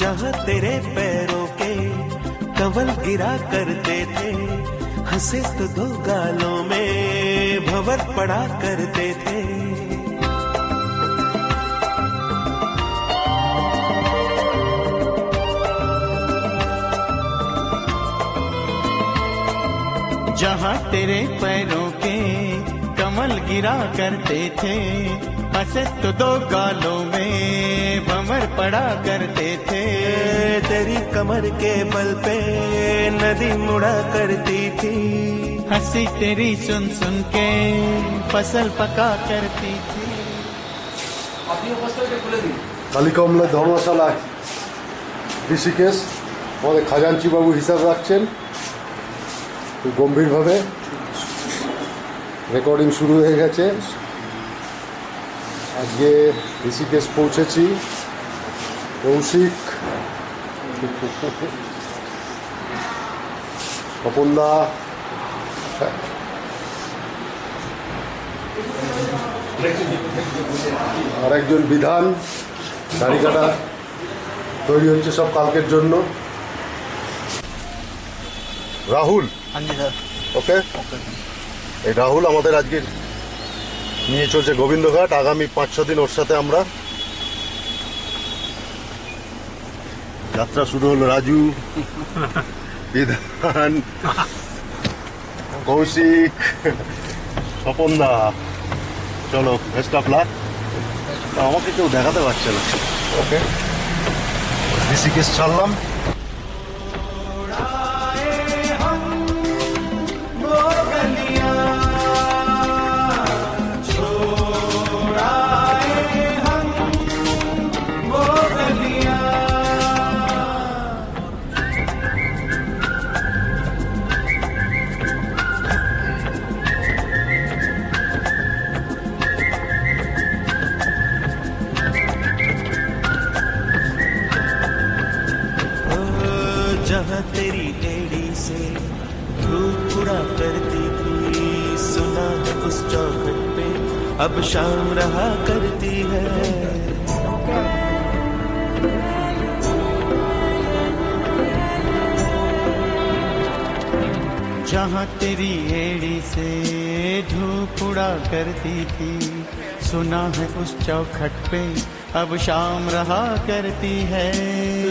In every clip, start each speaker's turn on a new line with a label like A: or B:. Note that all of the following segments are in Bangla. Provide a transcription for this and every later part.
A: जहाँ तेरे पैरों के कवल गिरा करते थे, हंसे तो दो गालों में भंवर पड़ा करते थे। जहाँ तेरे पैरों के कमल गिरा करते थे, हंसे तो दो गालों में भंवर पड़ा करते थे। तेरी कमर के बल पे नदी मुड़ा करती थी, हंसी तेरी सुन सुन के फसल पका करती थी।
B: কালিকমলা ধর্মশালায় ঋষিকেশ আমাদের খাজাঞ্চি বাবু হিসাব রাখছেন। খুব গম্ভীরভাবে রেকর্ডিং শুরু হয়ে গেছে। আজকে ঋষিকেশ পৌঁছেছি। কৌশিক, স্বপনদা, আর একজন বিধান, দাড়ি কাটা তৈরি হচ্ছে সব কালকের জন্য। রাহুল, ওকে, এই রাহুল আমাদের আজকে নিয়ে চলছে গোবিন্দঘাট। আগামী 5-6 দিন ওর সাথে আমরা যাত্রা শুরু হলো। রাজু, বিধান, কৌশিক, স্বপনদা, চলো বেস্ট অফ লাক। আমাকে কেউ দেখাতে পারছে না। ওকে, ঋষিকেশ ছাড়লাম।
A: जहाँ तेरी एड़ी से धूप उड़ा करती थी, सुना है उस चौखट पे अब शाम रहा करती है। जहाँ तेरी एड़ी से धूप उड़ा करती थी, सुना है उस चौखट पे अब शाम रहा करती है।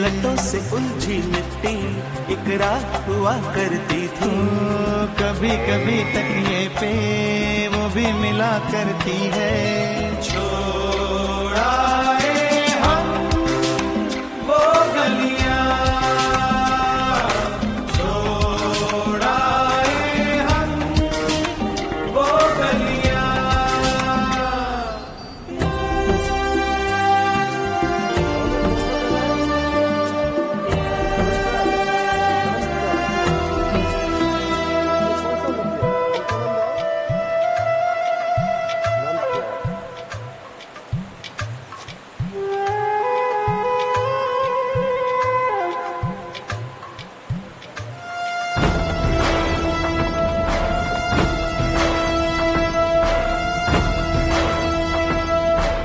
A: लटों से उलझी मिट्टी एक रात हुआ करती थी, कभी कभी तकिए पे वो भी मिला करती है। छोड़ाए हम वो गलियां, छोड़ाए हम वो गलियां।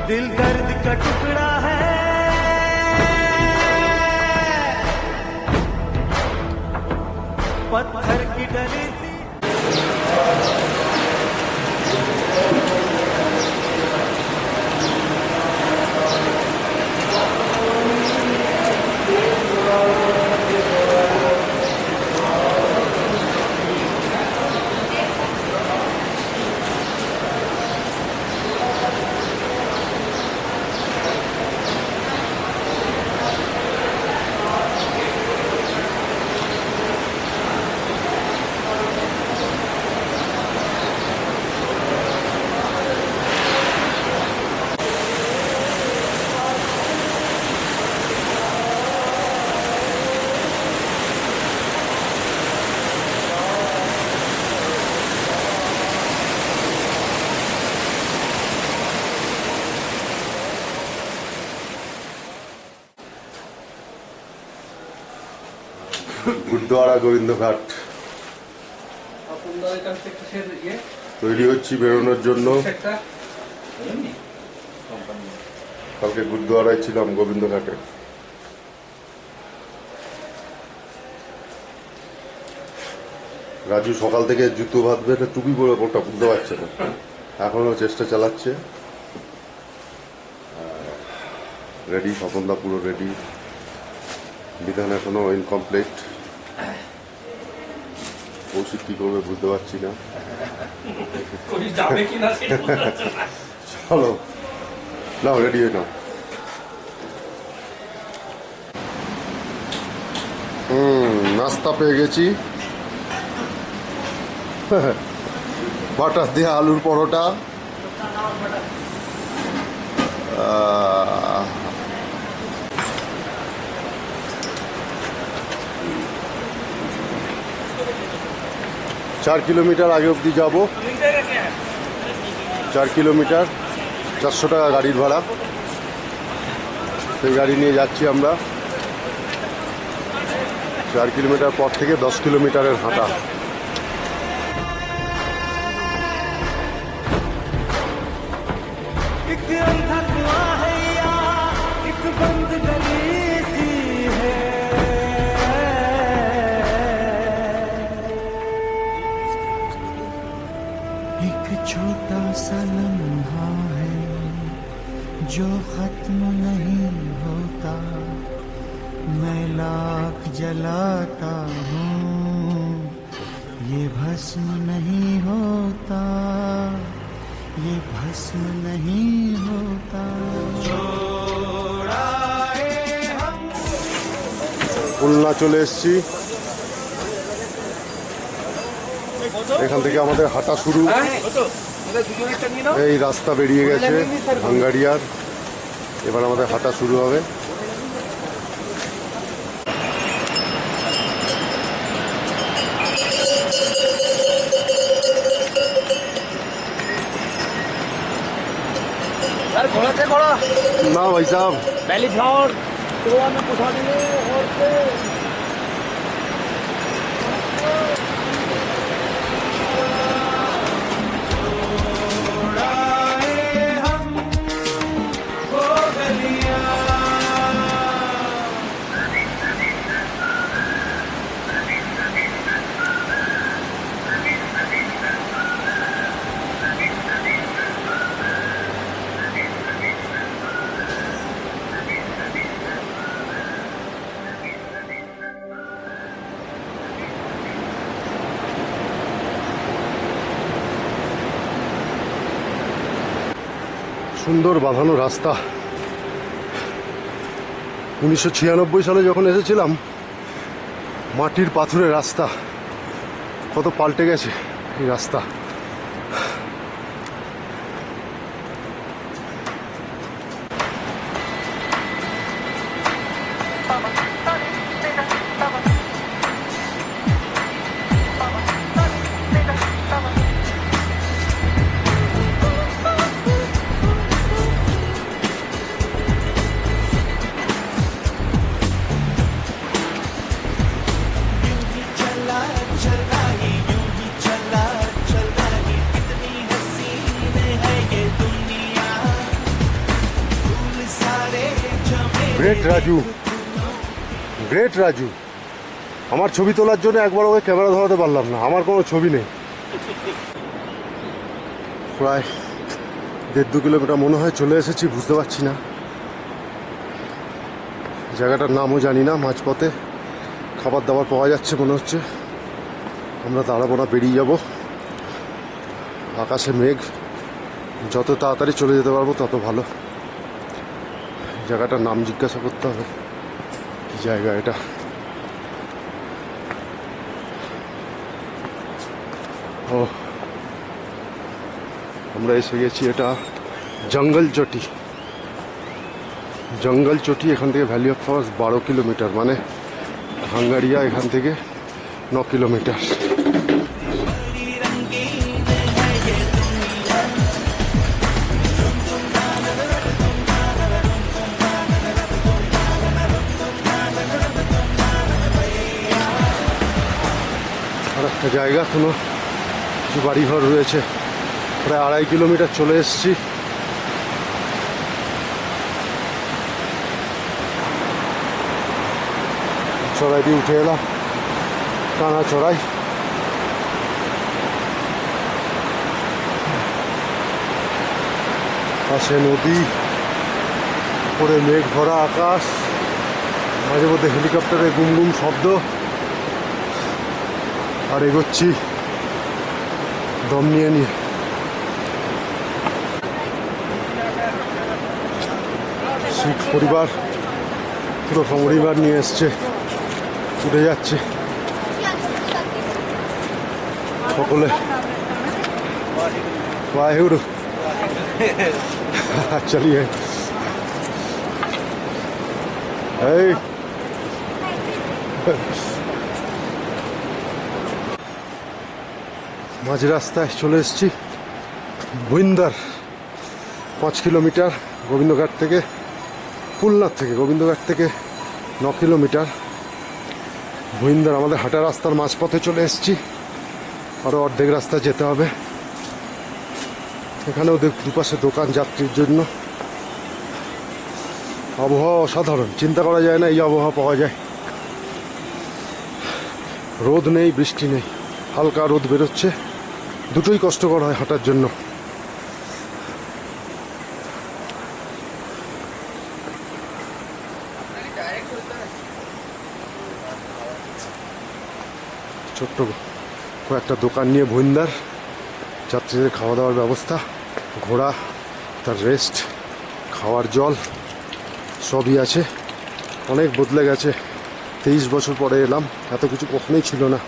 A: दिल दर्द का टुकड़ा है, पत्थर की डली सी।
B: গুরুদ্বারা গোবিন্দঘাট তৈরি হচ্ছি বেরোনোর জন্য। কালকে গুরুদ্বারায় ছিলাম গোবিন্দঘাটে। রাজু সকাল থেকে জুতো বাঁধবে না টুপি পরে ওটা বুঝতে পারছে না, এখনও চেষ্টা চালাচ্ছে। রেডি, স্বপনদা পুরো রেডি, বিধান এখনো ইনকমপ্লিট। কৌশিক কী করবে বুঝতে পারছি না। চলো নাও, রেডি হয়ে নাও। নাস্তা পেয়ে গেছি, বাটার দিয়ে আলুর পরোটা, চার কিলোমিটার আগে অবধি যাবো। 4 কিলোমিটার, 400 টাকা গাড়ির ভাড়া। সেই গাড়ি নিয়ে যাচ্ছি আমরা। 4 কিলোমিটার পর থেকে 10 কিলোমিটারের হাঁটা।
A: एक छोटा सा लम्हा है जो खत्म नहीं होता, मैं लाख जलाता हूँ ये भस्म नहीं होता, ये भस्म नहीं होता।
B: খুলনা চলে এসেছি। এখান থেকে আমাদের হাঁটা শুরু। এই রাস্তা বেরিয়ে গেছে ভাঙ্গারিয়ার, এবার আমাদের হাঁটা শুরু হবে। ना भाई साहब,
C: पहली फ्लावर गोवा में पूछा देंगे और पे
B: সুন্দর বাঁধানো রাস্তা। 1996 সালে যখন এসেছিলাম, মাটির পাথরের রাস্তা, কত পাল্টে গেছে এই রাস্তা। Great Raju, great Raju. আমার ছবি তোলার জন্য একবার ওকে ক্যামেরা ধরাতে পারলাম না, আমার কোনো ছবি নেই। প্রায় 1.5-2 কিলোমিটার মনে হয় চলে এসেছি, বুঝতে পারছি না। জায়গাটার নামও জানি না। মাঝপথে খাবার দাবার পাওয়া যাচ্ছে মনে হচ্ছে। আমরা দাঁড়াবো না, বেরিয়ে যাব। আকাশে মেঘ, যত তাড়াতাড়ি চলে যেতে পারবো তত ভালো। জায়গাটার নাম জিজ্ঞাসা করতে হবে, কি জায়গা এটা। ও, আমরা এসে গেছি, এটা জঙ্গল চটি। জঙ্গল চটি, এখান থেকে ভ্যালি অফ ফ্লাওয়ার্স 12 কিলোমিটার, মানে ভাঙ্গারিয়া এখান থেকে 9 কিলোমিটার। আর একটা জায়গা, কোনো কিছু বাড়িঘর রয়েছে। প্রায় 2.5 কিলোমিটার চলে এসেছি। চড়াই দিয়ে উঠে এলাম, টানা চড়াই। পাশে নদী, উপরে মেঘ ভরা আকাশ, মাঝে মধ্যে হেলিকপ্টারের গুমগুম শব্দ। আর এগোচ্ছি দম নিয়ে নিয়ে। শিখ পরিবার পুরো পরিবার নিয়ে এসছে, উঠে যাচ্ছে সকলে। वाहेगुरु चलिए। এই মাঝ রাস্তায় চলে এসেছি ভুইন্দার। 5 কিলোমিটার গোবিন্দঘাট থেকে, ফুলনাথ থেকে, গোবিন্দঘাট থেকে 9 কিলোমিটার ভুইন্দার। আমাদের হাঁটা রাস্তার মাঝপথে চলে এসেছি, আরও অর্ধেক রাস্তা যেতে হবে। এখানেও দুপাশে দোকান যাত্রীর জন্য। আবহাওয়া অসাধারণ, চিন্তা করা যায় না এই আবহাওয়া পাওয়া যায়। রোদ নেই, বৃষ্টি নেই, হালকা রোদ বেরোচ্ছে। দুটোই কষ্টকর হয় হাঁটার জন্য। ছোট্ট কয়েকটা দোকান নিয়ে ভুইন্দার, যাত্রীদের খাওয়া দাওয়ার ব্যবস্থা, ঘোড়া, তার রেস্ট, খাওয়ার জল সবই আছে। অনেক বদলে গেছে, 23 বছর পরে এলাম, এত কিছু কখনোই ছিল না।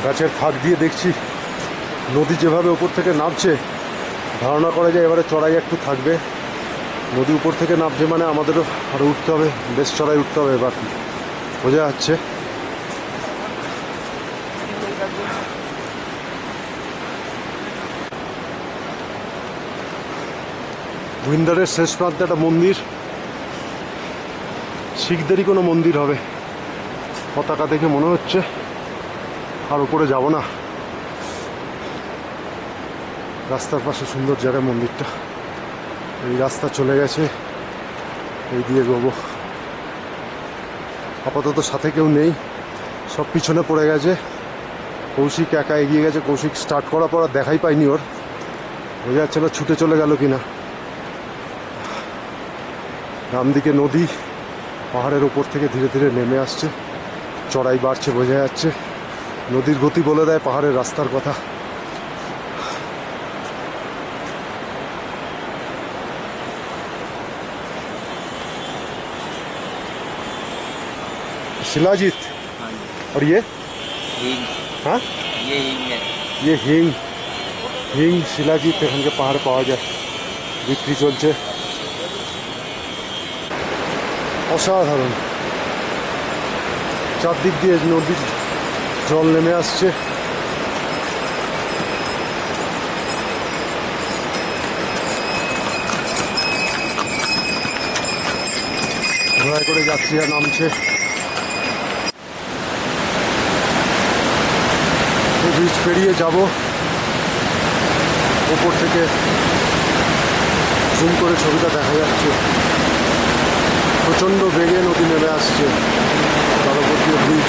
B: গাছের ফাঁক দিয়ে দেখছি নদী যেভাবে উপর থেকে নামছে, ধারণা করা যায় এবারে চড়াই একটু থাকবে। নদী উপর থেকে নামছে মানে আমাদেরও আরও উঠতে হবে, বেশ চড়াই উঠতে হবে এবার, বোঝা যাচ্ছে। ভুইন্দারের শেষ প্রান্তে একটা মন্দির, শিখদেরই কোনো মন্দির হবে, পতাকা দেখে মনে হচ্ছে। আর উপরে যাব না, রাস্তার পাশে সুন্দর জায়গায় মন্দিরটা। এই রাস্তা চলে গেছে, এই দিয়ে যাবো। আপাতত সাথে কেউ নেই, সব পিছনে পড়ে গেছে। কৌশিক একা এগিয়ে গেছে, কৌশিক স্টার্ট করার পর আর দেখাই পাইনি ওর, বোঝা যাচ্ছে না ছুটে চলে গেল কিনা। ডান দিকে নদী, পাহাড়ের ওপর থেকে ধীরে ধীরে নেমে আসছে, চড়াই বাড়ছে, বোঝা যাচ্ছে। নদীর গতি বলে দেয় পাহাড়ের রাস্তার কথা। शिलाजीत और ये
D: हिंग,
B: हाँ
D: ये हिंग है।
B: ये হিং, হিং শিলাজিৎ এখানকে পাহাড়ে পাওয়া যায়, বিক্রি চলছে। অসাধারণ, চারদিক দিয়ে নদীর জল নেমে আসছে। ঘোড়ায় করে যাত্রীরা নামছে। ব্রিজ পেরিয়ে যাব, ওপর থেকে জুম করে ছবিটা দেখা যাচ্ছে। প্রচণ্ড বেগে নদী নেমে আসছে, তার উপর দিয়ে ব্রিজ।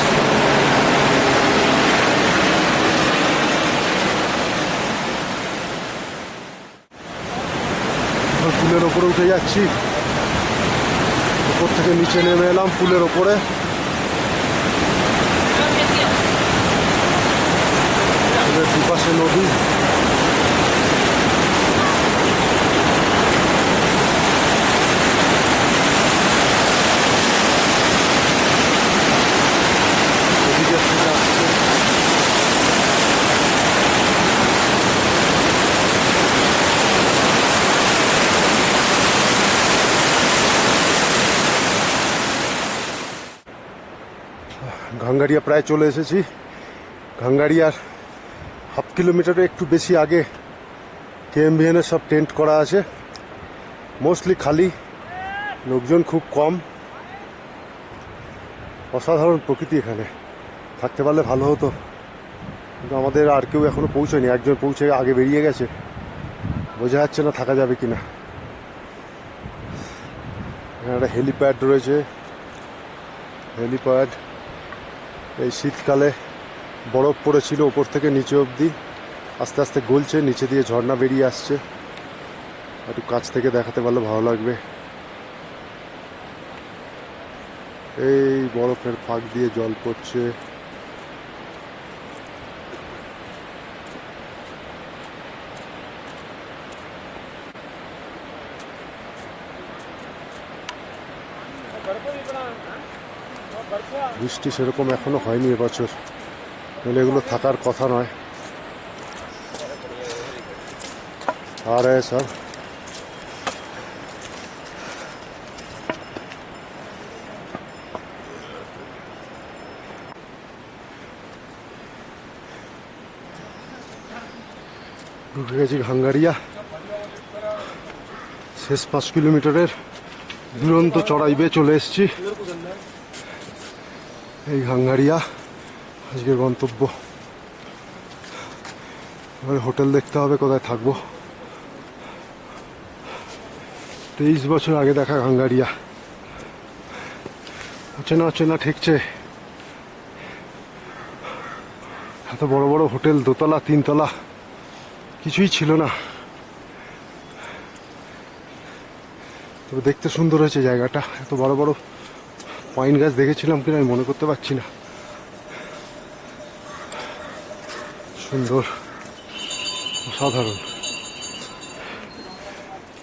B: পুলের ওপরে উঠে যাচ্ছি, উপর থেকে নিচে নেমে এলাম পুলের ওপরে। দুপাশে নদী, এদিকে থেকে আসছে। ঘাঙ্গারিয়া প্রায় চলে এসেছি। ঘাঙ্গারিয়ার হাফ কিলোমিটারের একটু বেশি আগে কেএমভিএনের সব টেন্ট করা আছে, মোস্টলি খালি, লোকজন খুব কম। অসাধারণ প্রকৃতি, এখানে থাকতে পারলে ভালো হতো, কিন্তু আমাদের আর কেউ এখনো পৌঁছয়নি। একজন পৌঁছে আগে বেরিয়ে গেছে, বোঝা যাচ্ছে না থাকা যাবে কিনা। এখানে একটা হেলিপ্যাড রয়েছে, হেলিপ্যাড। এই শীতকালে বরফ পড়েছিল ওপর থেকে নিচে অবধি, আস্তে আস্তে গলছে, নিচে দিয়ে ঝর্ণা বেরিয়ে আসছে। একটু কাছ থেকে দেখাতে পারলে ভালো লাগবে। এই বরফের ফাঁক দিয়ে জল পড়ছে। বৃষ্টি সেরকম এখনো হয়নি এবছর, নইলে এগুলো থাকার কথা নয়। আর সব ঢুকে গেছি হাঙ্গারিয়া। শেষ 5 কিলোমিটারের দুরন্ত চড়াই বেয়ে চলে এসেছি। এই হাঙ্গারিয়া আজকের গন্তব্য। এবার হোটেল দেখতে হবে কোথায় থাকবো। 23 বছর আগে দেখা হাঙ্গারিয়া, অচেনা অচেনা ঠেকছে। এত বড় বড় হোটেল, 2 তলা 3 তলা, কিছুই ছিল না। তবে দেখতে সুন্দর হয়েছে জায়গাটা। এত বড় বড় পাইন গাছ দেখেছিলাম কিনা আমি মনে করতে পারছি না। সুন্দর, অসাধারণ,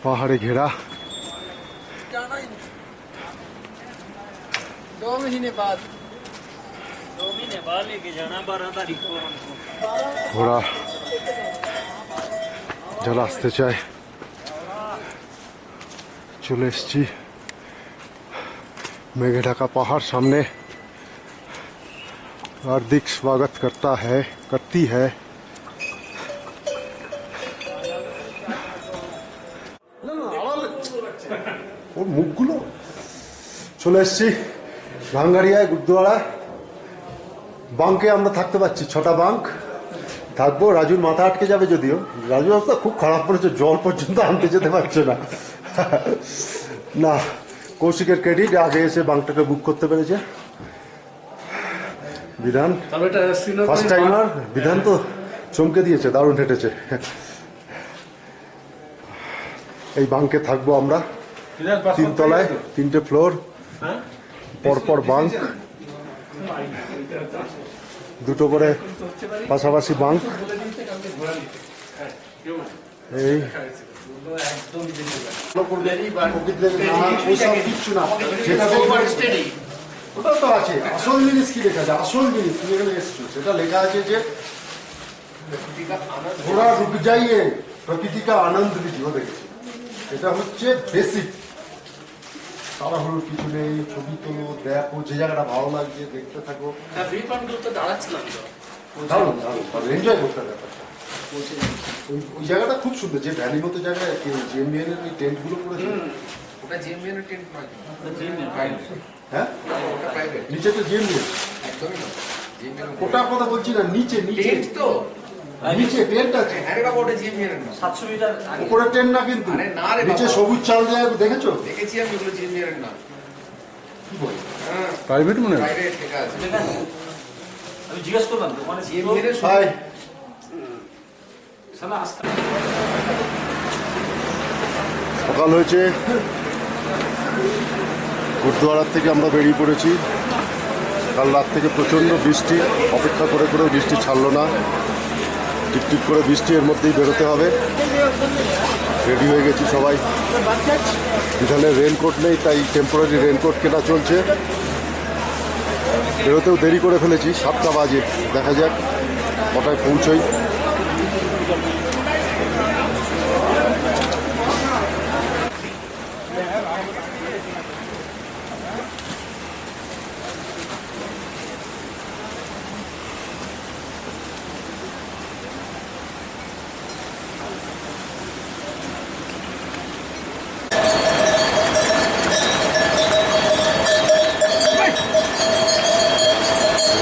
B: পাহাড়ে ঘেরা।
C: 2 महीने बाद
D: लेके जाना 12 तारीख को हमको।
B: ঘোড়া যারা আসতে চায় চলে এসছি। मेघे ढका पहाड़ सामने हार्दिक स्वागत करती है। ওর মুখগুলো চলে এসছি ভাঙ্গারিয়ায় গুরুদুয়ারা। বাঙ্কে আমরা থাকতে পারছি, 6টা বাঙ্ক থাকবো। রাজুর মাথা আটকে যাবে, যদিও রাজুর অবস্থা খুব খারাপ পড়েছে, জল পর্যন্ত আনতে যেতে পারছে না। না, কৌশিকের ক্রেডিট, আগে এসে বাঙ্কটাকে বুক করতে পেরেছে। বিধান ফার্স্ট টাইমার, বিধান তো চমকে দিয়েছে, দারুণ হেঁটেছে। এই বাঙ্কে থাকবো আমরা, 3 তলায়, 3টে ফ্লোর, পরপর বাঙ্ক, 2টো করে পাশাপাশি বাঙ্ক। এই ওটা তো আছে। আসল জিনিস কি লেখা আছে? আসল জিনিস তুমি এখানে এসছো, সেটা লেখা আছে যে ঘোড়া রুক যাইয়ে প্রকৃতি কা আনন্দ লিজিও। দেখেছি, এটা হচ্ছে বেসিক। তাড়াহুড়োর কিছু নেই, ছবি তোলো, দেখো, যে জায়গাটা ভালো লাগছে দেখতে থাকো। দারুণ দারুণ, এনজয় করতে হবে ব্যাপারটা। ওই জায়গাটা খুব সুন্দর, যে ভ্যালির মতো জায়গায় জেএমবিএন এর টেন্ট গুলো করেছে।
C: ওটা জিএমবিএন এর টেন্ট নয়,
B: হ্যাঁ,
C: ওটা প্রাইভেট।
B: নিচে তো জেএমবিএন,
C: একদমই না, জিএমবিএন
B: ওটার কথা বলছি না, নিচে নিচে
C: টেন্ট তো
B: নিচে টেন্ট আছে।
C: আরে বাবা, ওটা জিএমবিএন এর না,
D: 700 মিটার
B: উপরে টেন্ট না কিন্তু,
C: আরে না রে
B: নিচে
C: বাবা।
B: সবুজ চাল দেয়া দেখেছো?
C: দেখেছি আমি, ওগুলো জিএমবিএন এর না।
B: কি বল,
C: হ্যাঁ,
B: প্রাইভেট মনে হয়।
C: প্রাইভেট লেখা আছে।
D: আমি জিজ্ঞেস করলাম তো, মানে
C: জিএমবিএন এর
B: হাই, সকাল হয়েছে, গুরুদুয়ারার থেকে আমরা বেরিয়ে পড়েছি। কাল রাত থেকে প্রচণ্ড বৃষ্টি, অপেক্ষা করে করেও বৃষ্টি ছাড়লো না, টিপটিপ করে বৃষ্টি, এর মধ্যেই বেরোতে হবে। রেডি হয়ে গেছি সবাই। এখানে রেনকোট নেই, তাই টেম্পোরারি রেনকোট কেনা চলছে। বেরোতেও দেরি করে ফেলেছি, 7টা বাজে, দেখা যাক কটায় পৌঁছই।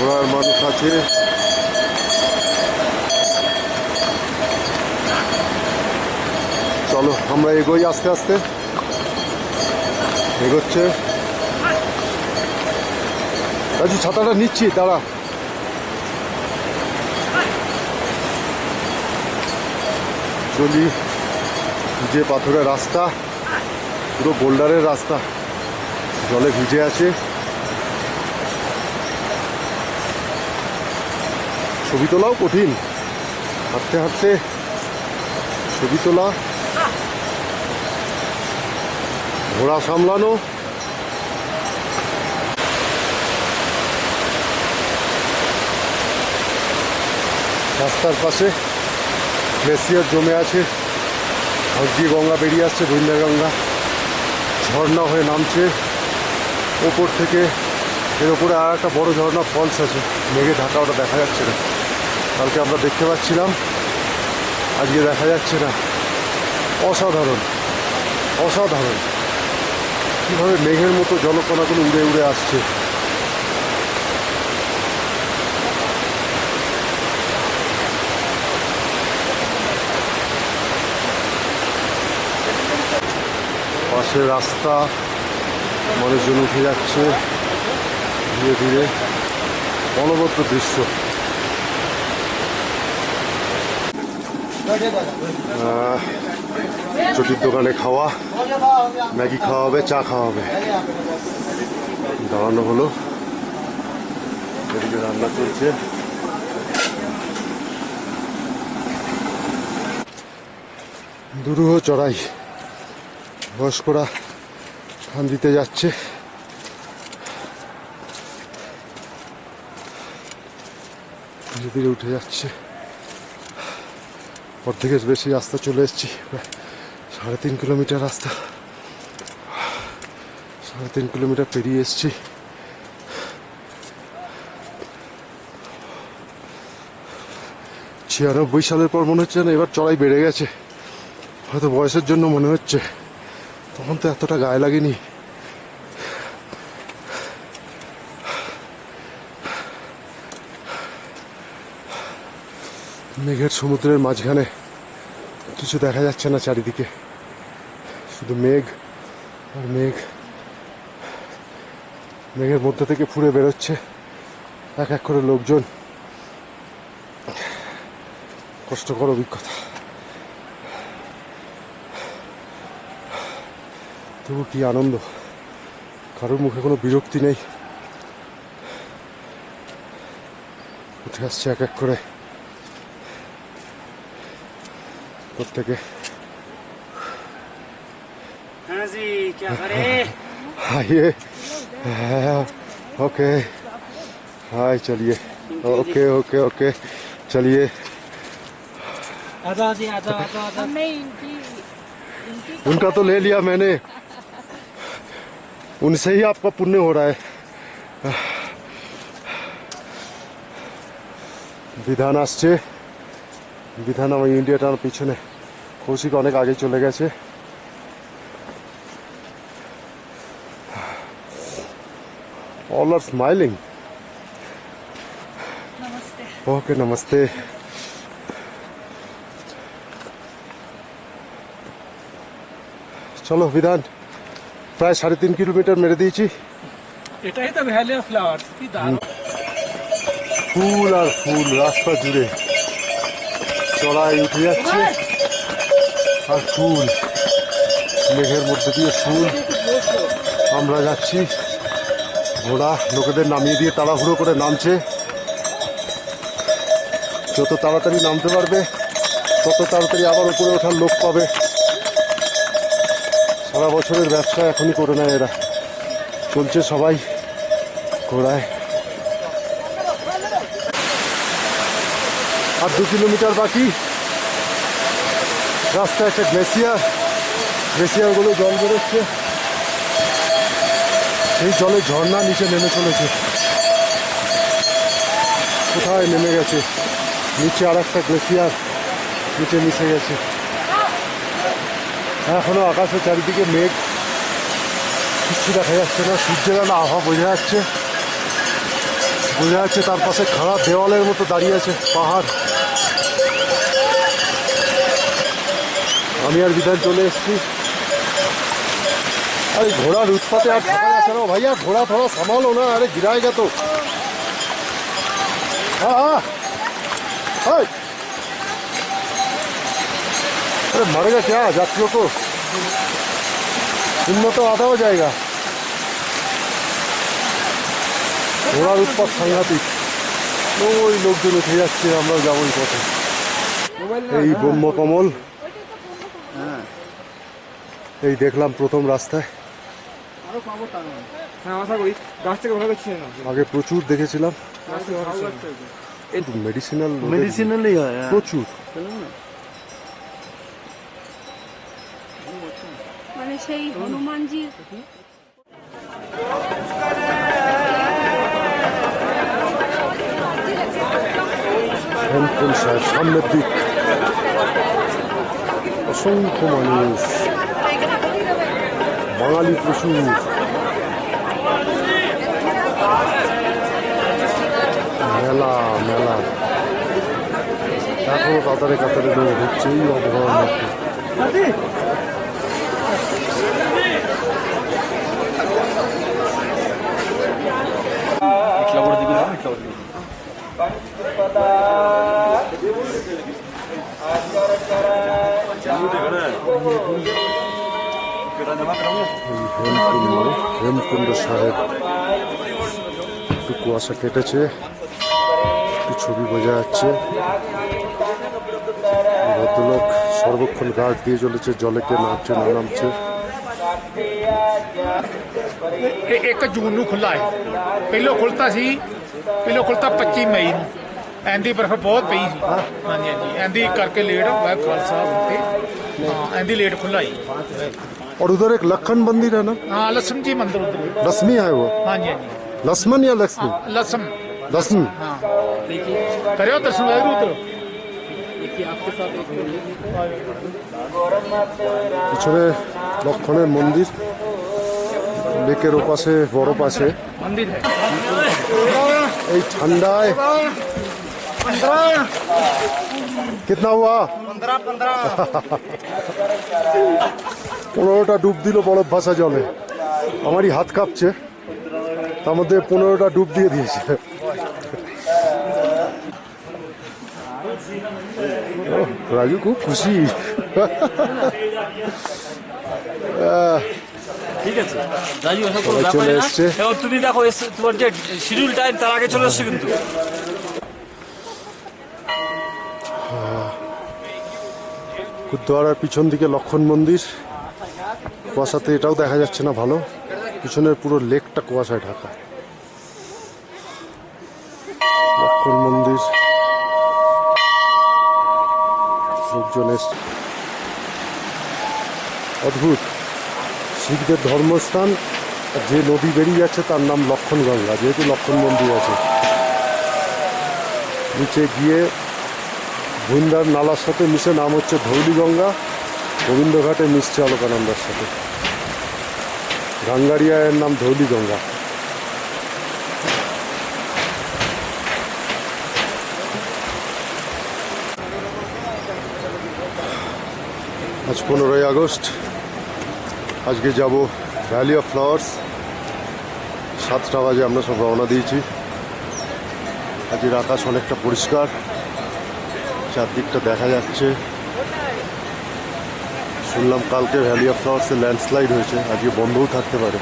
B: ঘোড়ার মানুষ আছে, চলো আমরা এগোই, আস্তে আস্তে এগোচ্ছে। রাজু ছাতাটা নিচ্ছি, দাঁড়া। অ্যাকচুয়ালি যে পাথরের রাস্তা পুরো বোল্ডারের রাস্তা, জলে ভিজে আছে। ছবি তোলাও কঠিন, হাঁটতে হাঁটতে ছবি তোলা, ঘোড়া সামলানো। রাস্তার পাশে গ্লেসিয়ার জমে আছে, হাত দিয়ে গঙ্গা বেরিয়ে আসছে, বৈন্দার গঙ্গা ঝর্ণা হয়ে নামছে ওপর থেকে। এর ওপরে আর একটা বড় ঝর্ণা ফলস আছে, মেঘে ঢাকা, ওটা দেখা যাচ্ছে না। কালকে আমরা দেখতে পাচ্ছিলাম, আজকে দেখা যাচ্ছে না। অসাধারণ অসাধারণ, কীভাবে মেঘের মতো জলকণাগুলো উড়ে উড়ে আসছে। পাশে রাস্তা, মানুষজন উঠে যাচ্ছে ধীরে ধীরে, অনবদ্য দৃশ্য। চটির দোকানে খাওয়া, ম্যাগি খাওয়া হবে, চা খাওয়া হবে। দাঁড়ানো হলো, এদিকে রান্না চলছে। দুরূহ চড়াই, বয়স্করা খান দিতে যাচ্ছে। ধীরে ধীরে উঠে যাচ্ছে, অর্ধেকের বেশি রাস্তা চলে এসেছি, প্রায় 3.5 কিলোমিটার রাস্তা, 3.5 কিলোমিটার পেরিয়ে এসেছি। ছিয়ানব্বই সালের পর মনে হচ্ছে না এবার চড়াই বেড়ে গেছে, হয়তো বয়সের জন্য মনে হচ্ছে, তখন তো এতটা গায়ে লাগেনি। মেঘের সমুদ্রের মাঝখানে কিছু দেখা যাচ্ছে না চারিদিকে, শুধু মেঘ আর মেঘ। মেঘের মধ্যে থেকে ফুঁড়ে বেরোচ্ছে এক এক করে লোকজন। কষ্টকর অভিজ্ঞতা, তবু কি আনন্দ, কারোর মুখে কোনো বিরক্তি নেই। উঠে আসছে এক এক করে প্রত্যেকে।
D: हाँ जी क्या करें
B: आइए, ओके, हाय, चलिए, ओके ओके ओके, चलिए।
D: आजा जी आजा आजा आजा
E: हमें इनकी
B: उनका तो ले लिया मैंने, उनसे ही आपका पुण्य हो रहा है। বিধান আসছে, বিধান আমার ইন্ডিয়াটার পিছনে, কৌশিক অনেক আগে চলে গেছে। All are smiling.
E: नमस्ते।
B: Okay, नमस्ते। চলো বিধান, প্রায় 3.5 কিলোমিটার মেরে দিয়েছি।
C: এটাই তো ভ্যালি অফ ফ্লাওয়ার্স, কি দারুণ।
B: ফুল আর ফুল রাস্তা জুড়ে, চড়াই উঠে যাচ্ছে আর ফুল, মেঘের মধ্যে দিয়ে ফুল। আমরা যাচ্ছি, ঘোড়া লোকেদের নামিয়ে দিয়ে তাড়াহুড়ো করে নামছে। যত তাড়াতাড়ি নামতে পারবে তত তাড়াতাড়ি আবার উপরে ওঠার লোক পাবে। সারা বছরের ব্যবসা এখনই করে নেয় এরা, চলছে সবাই ঘোড়ায়। আর 2 কিলোমিটার বাকি, রাস্তায় একটা গ্লেসিয়ার, গ্লেসিয়ারগুলো জল বেরোচ্ছে, সেই জলে ঝর্ণা নিচে নেমে চলেছে। কোথায় নেমে গেছে, নিচে আর একটা গ্লেসিয়ার নিচে মিশে গেছে। এখনো আকাশে চারিদিকে মেঘ, কিচ্ছু দেখা যাচ্ছে না। সূর্যের আলো আভা বোঝা যাচ্ছে, বোঝা যাচ্ছে তার পাশে খাড়া দেওয়ালের মতো দাঁড়িয়ে আছে পাহাড়। আমি আর বিধান চলে এসেছি। अरे घोड़ा लुटपाते आप थका चलो भैया, घोड़ा थोड़ा संभालो ना, अरे गिराएगा तो। हाँ हाँ, अरे मरेगा क्या यात्रियों को? इनमें तो आधा हो जाएगा। ঘোড়ার উৎপাত সাংঘাতিক। ওই লোকজন উঠে যাচ্ছে, আমরাও যাবো এই পথে। এই ব্রহ্মকমল, এই দেখলাম প্রথম রাস্তায়।
C: হ্যাঁ আশা করি গাছ থেকে ভালো ছিল না,
B: আগে প্রচুর দেখেছিলাম মেডিসিনালই হয় প্রচুর।
E: মানে সেই হনুমানজির
B: হেমকুণ্ড সাহেব সামনের দিক, অসংখ্য মানুষ, বাঙালি প্রচুর। মেলা মেলা এখনো কাতারে কাতারে লোক হচ্ছে এই আবহাওয়ার মধ্যে। হেমকুণ্ড সাহেব একটু কুয়াশা কেটেছে, একটু ছবি বোঝা যাচ্ছে। ভদ্রলোক সর্বক্ষণ গাছ দিয়ে চলেছে, জলে কে নামছে না নামছে।
F: ਇਹ 1 ਜੂਨ ਨੂੰ ਖੁੱਲਾ ਹੈ। ਪਹਿਲੋਂ ਖੁੱਲਤਾ 25 ਮਈ ਨੂੰ। ਐਂਦੀ ਬਰਫ਼ ਬਹੁਤ ਪਈ ਸੀ। ਹਾਂਜੀ ਹਾਂਜੀ, ਐਂਦੀ ਕਰਕੇ ਲੇਟ ਹੋਇਆ ਖਾਲਸਾ ਉੱਤੇ। ਹਾਂ ਐਂਦੀ ਲੇਟ ਖੁੱਲਾ ਹੀ।
B: और उधर एक लखन मंदिर है ना,
F: ਹਾਂ ਲਸਮ ਜੀ ਮੰਦਰ ਉੱਧਰ।
B: लक्ष्मी है वो,
F: ਹਾਂਜੀ ਹਾਂਜੀ,
B: लक्ष्मण या लक्ष्मी?
F: ਲਸਮ।
B: लक्ष्मी।
F: ਹਾਂ ਕਰਿਓ ਦਰਸ਼ਨ ਵਾਹਿਗੁਰੂ ਉੱਧਰ।
B: পিছনে লক্ষণের মন্দির, লেকের ওপাশে বড় পাশে
F: ਮੰਦਿਰ ਹੈ।
B: এই ঠান্ডায়। कितना हुआ? 15টা ডুব দিল বরফ ভাসা জলে। আমারই হাত কাঁপছে, তার মধ্যে 15টা ডুব দিয়ে দিয়েছে। রাজু খুব খুশি।
D: ঠিক আছে রাজু, এসব কোনো
B: সবাই
D: ব্যাপারই
B: চলে
D: না।
B: এসছে।
D: এবার তুমি দেখো তোমার যে শিডিউল টাইম তার আগে চলে এসছে কিন্তু।
B: গুরুদ্বারার পিছন দিকে লক্ষণ মন্দির, কুয়াশাতে এটাও দেখা যাচ্ছে না ভালো। পিছনের পুরো লেকটা কুয়াশায় ঢাকা। লক্ষণ মন্দির, লোকজন এসছে। অদ্ভুত, শিখদের ধর্মস্থান, যে নদী বেরিয়ে যাচ্ছে তার নাম লক্ষণ গঙ্গা, যেহেতু লক্ষণ মন্দির আছে। নিচে গিয়ে ভুইন্দার নালার সাথে মিশে নাম হচ্ছে ধৌলি গঙ্গা, গোবিন্দঘাটে মিশছে অলকানন্দার সাথে। গাঙ্গারিয়ার নাম ধৌলি গঙ্গা। আজ 15ই আগস্ট। আজকে যাব ভ্যালি অফ ফ্লাওয়ার্স। 7টা বাজে আমরা সব রওনা দিয়েছি। আজকের আকাশ অনেকটা পরিষ্কার, চারদিকটা দেখা যাচ্ছে। শুনলাম কালকে ভ্যালি অফ ফ্লাওয়ার্সে ল্যান্ডস্লাইড হয়েছে, আজকে বন্ধও থাকতে পারে।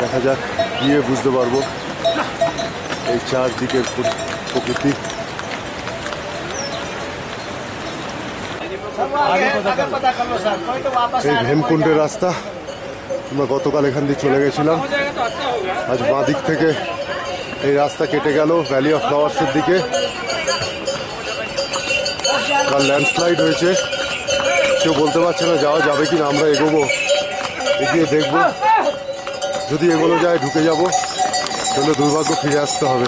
B: দেখা যাক, গিয়ে বুঝতে পারবো এই চারদিকের প্রকৃতি। এই হেমকুণ্ডের রাস্তা, আমরা গতকাল এখান দিয়ে চলে গেছিলাম। আজ বাঁ দিক থেকে এই রাস্তা কেটে গেল ভ্যালি অফ ফ্লাওয়ার্সের দিকে। কাল ল্যান্ডস্লাইড হয়েছে, কেউ বলতে পারছে না যাওয়া যাবে কি না। আমরা এগোবো, এগিয়ে দেখবো, যদি এগোনো যায় ঢুকে যাব, তাহলে দুর্ভাগ্য ফিরে আসতে হবে।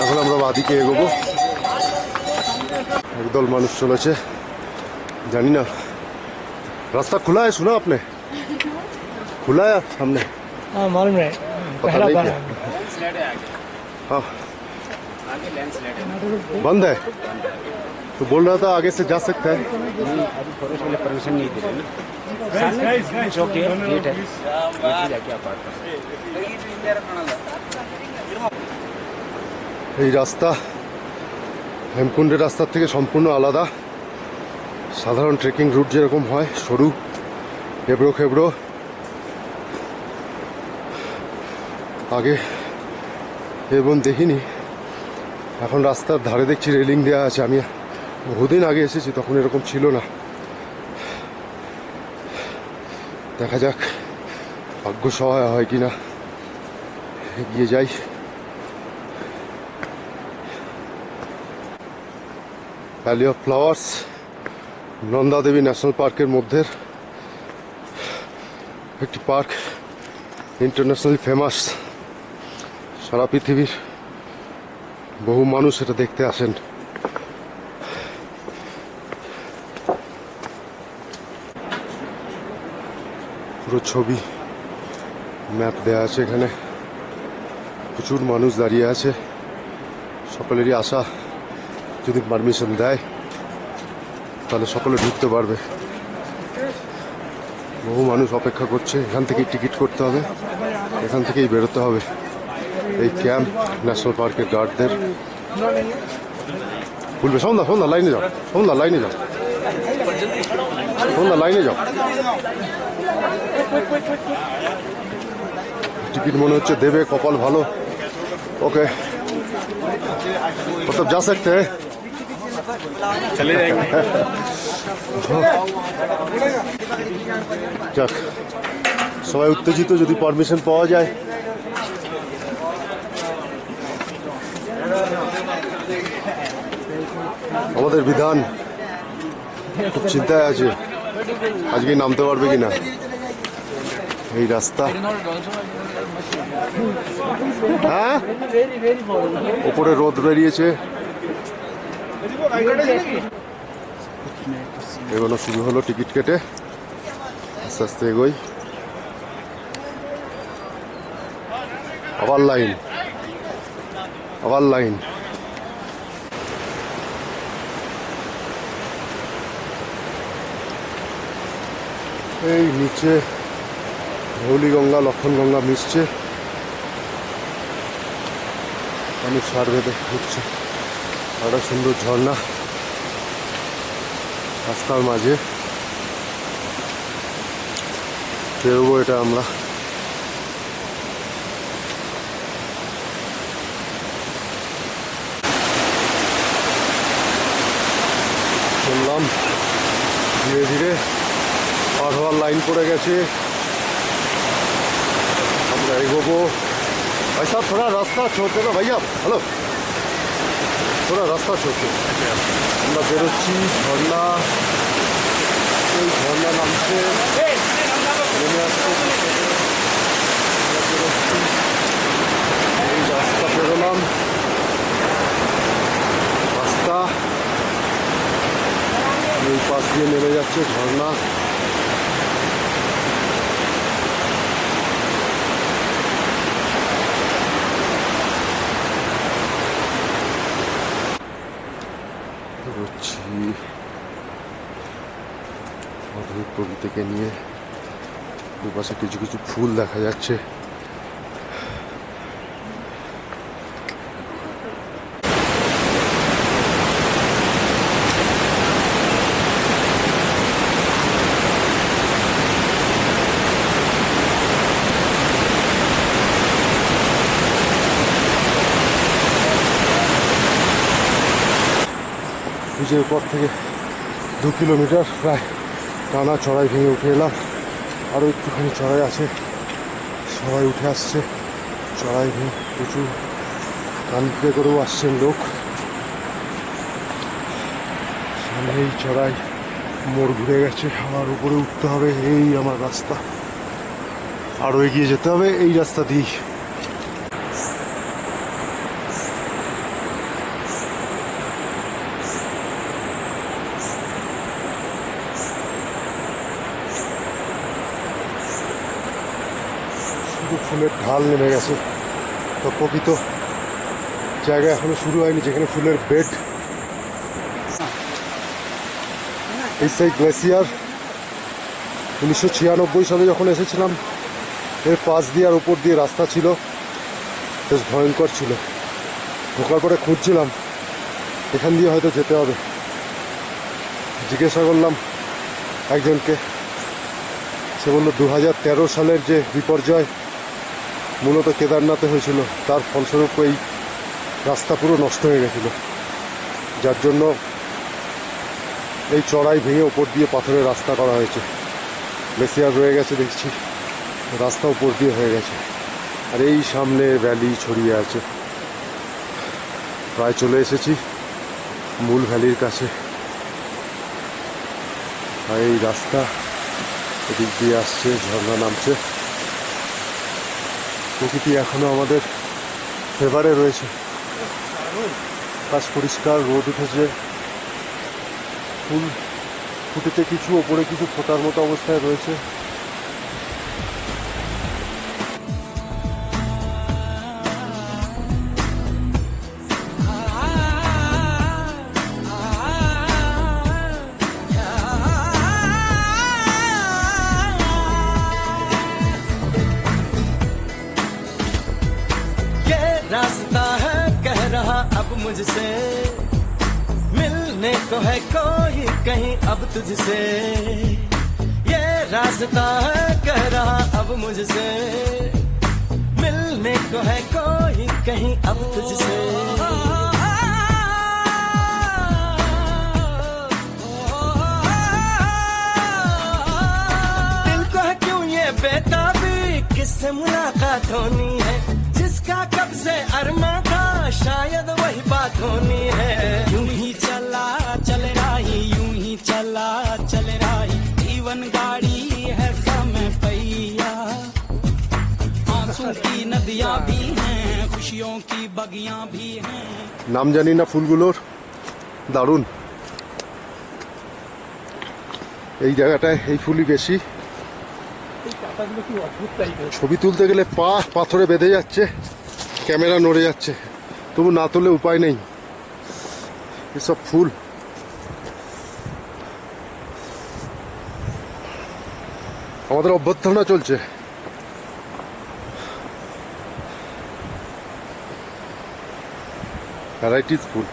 B: এখন আমরা বাঁদিকে এগোবো। একদল মানুষ চলেছে, জানি না। রাস্তা খোলা है, सुना आपने? खुला है सामने?
C: हाँ मालूम है,
B: पता
C: पहला
B: नहीं
C: बार
B: क्या। हाँ बंद है, तो बोल रहा था आगे से जा सकता है।
D: अभी फॉरेस्ट वाले परमिशन नहीं दे रहे ना। ओके लेट है, जाके आप बात करें।
B: এই রাস্তা হেমকুণ্ডের রাস্তার থেকে সম্পূর্ণ আলাদা। সাধারণ ট্রেকিং রুট যেরকম হয়, সরু, এবড়ো খেবড়ো, আগে এরকম দেখিনি। এখন রাস্তার ধারে দেখছি রেলিং দেওয়া আছে। আমি বহুদিন আগে এসেছি, তখন এরকম ছিল না। দেখা যাক ভাগ্য সহায় হয় কিনা, এগিয়ে যাই। Valley of flowers, Nanda Devi national পার্কের মধ্যে একটি পার্ক, ইন্টারন্যাশনালি ফেমাস। সারা পৃথিবীর বহু মানুষ এটা দেখতে আসেন। পুরো ছবি ম্যাপ দেওয়া আছে এখানে। প্রচুর মানুষ দাঁড়িয়ে আছে। সকলেরই আশা, যদি পারমিশন দেয় তাহলে সকলে ঢুকতে পারবে। বহু মানুষ অপেক্ষা করছে। এখান থেকেই টিকিট করতে হবে, এখান থেকেই বেরোতে হবে। এই ক্যাম্প ন্যাশনাল পার্কের গার্ডদের বলবে, সন্ধ্যা লাইনে যাও, সন্ধ্যা লাইনে যাও, সন্ধ্যা লাইনে যাও। টিকিট মনে হচ্ছে দেবে, কপাল ভালো। ওকে, मतलब जा सकते हैं,
C: चले जाएंगे।
B: যাক, সবাই উত্তেজিত, যদি পারমিশন পাওয়া যায়। আমাদের বিধান খুব চিন্তায় আছে, আজকে নামতে পারবে কিনা। এই রাস্তা, হ্যাঁ ওপরে রোদ বেরিয়েছে। এগোনো শুরু হলো, টিকিট কেটে আস্তে আস্তে এগোই। আবার লাইন, আবার লাইন। এই নিচে ধৌলি গঙ্গা, লক্ষণ গঙ্গা মিশছে, মানুষ সার বেঁধে উঠছে। একটা সুন্দর ঝর্ণা রাস্তার মাঝে। বেরোবো এটা আমরা। শুনলাম ধীরে ধীরে পার হওয়ার লাইন পড়ে গেছে, আমরা এগোবো। भाई साहब थोड़ा रास्ता छोड़ते ना भैया, हेलो, थोड़ा रास्ता छोड़ते। আমরা বেরোচ্ছি, ঝর্ণা, এই ঝর্ণা নামছে, নেমে আসছে। আমরা বেরোচ্ছি, এই রাস্তা বেরোলাম, রাস্তা এই পাশ দিয়ে নেমে যাচ্ছে ঝর্ণা। অদ্ভুত প্রকৃতিকে নিয়ে দুপাশে কিছু কিছু ফুল দেখা যাচ্ছে। ব্রিজের পর থেকে 2 কিলোমিটার প্রায় টানা চড়াই ভেঙে উঠে এলাম। আরও একটুখানি চড়াই আছে, সবাই উঠে আসছে চড়াই ভেঙে। প্রচুর কানপুরে করেও আসছেন লোক। সামনে এই চড়াই, মোড় ঘুরে গেছে, আবার উপরে উঠতে হবে। এই আমার রাস্তা, আরও এগিয়ে যেতে হবে এই রাস্তা দিয়েই। ফুলের ঢাল নেমে গেছে, তো প্রকৃত জায়গা এখনো শুরু হয়নি যেখানে ফুলের বেড। এই সেই গ্লেসিয়ার 1996 সালে যখন এসেছিলাম, এর পাশ দিয়ে আর উপর দিয়ে রাস্তা ছিল, বেশ ভয়ঙ্কর ছিল। ঢোকার পরে খুঁজছিলাম এখান দিয়ে হয়তো যেতে হবে। জিজ্ঞাসা করলাম একজনকে, সে বলল 2013 সালের যে বিপর্যয় মূলত কেদারনাথে হয়েছিল তার ফলস্বরূপ এই রাস্তা পুরো নষ্ট হয়ে গেছিল, যার জন্য এই চড়াই ভেঙে ওপর দিয়ে পাথরের রাস্তা করা হয়েছে। গ্লেসিয়ার রয়ে গেছে দেখছি, রাস্তা উপর দিয়ে হয়ে গেছে, আর এই সামনে ভ্যালি ছড়িয়ে আছে। প্রায় চলে এসেছি মূল ভ্যালির কাছে, আর এই রাস্তা এদিক দিয়ে আসছে, ঝর্ণা নামছে। প্রকৃতি এখনো আমাদের ফেভারে রয়েছে, আকাশ পরিষ্কার, রোদ উঠেছে, ফুল ফুটেছে কিছু, ওপরে কিছু ফোটার মতো অবস্থায় রয়েছে।
G: रास्ता है कह रहा अब मुझसे, मिलने को है कोई कहीं अब तुझसे। ये रास्ता है कह रहा अब मुझसे, मिलने को है कोई कहीं अब तुझसे। दिल को है क्यों ये बेताबी, किससे मुलाकात होनी है, जिसका कब से अरमा था शायद वही बात होनी है। यूं ही चला चल रही, यूं ही चला चल रही, जीवन गाड़ी है समय पहिया। आंसू की नदियां भी हैं, खुशियों की बगियां भी हैं।
B: নাম জানি না ফুলগুলোর, দারুণ। এই জায়গাটায় এই ফুলই বেশি। ছবি তুলতে গেলে পা পাথরে বেঁধে যাচ্ছে, ক্যামেরা নড়ে যাচ্ছে, তবু না তুলে উপায় নেই। এসব ফুল আমাদের অভ্যর্থনা চলছে। ভ্যারাইটিস ফুল।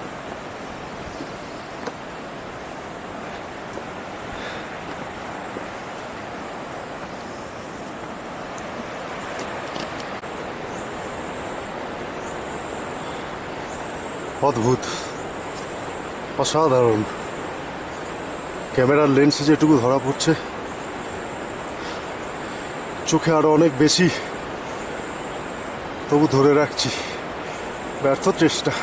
B: অদ্ভুত, অসাধারণ। ক্যামেরার লেন্সে যেটুকু ধরা পড়ছে, চোখে আরো অনেক বেশি, তবু ধরে রাখছি, ব্যর্থ চেষ্টা।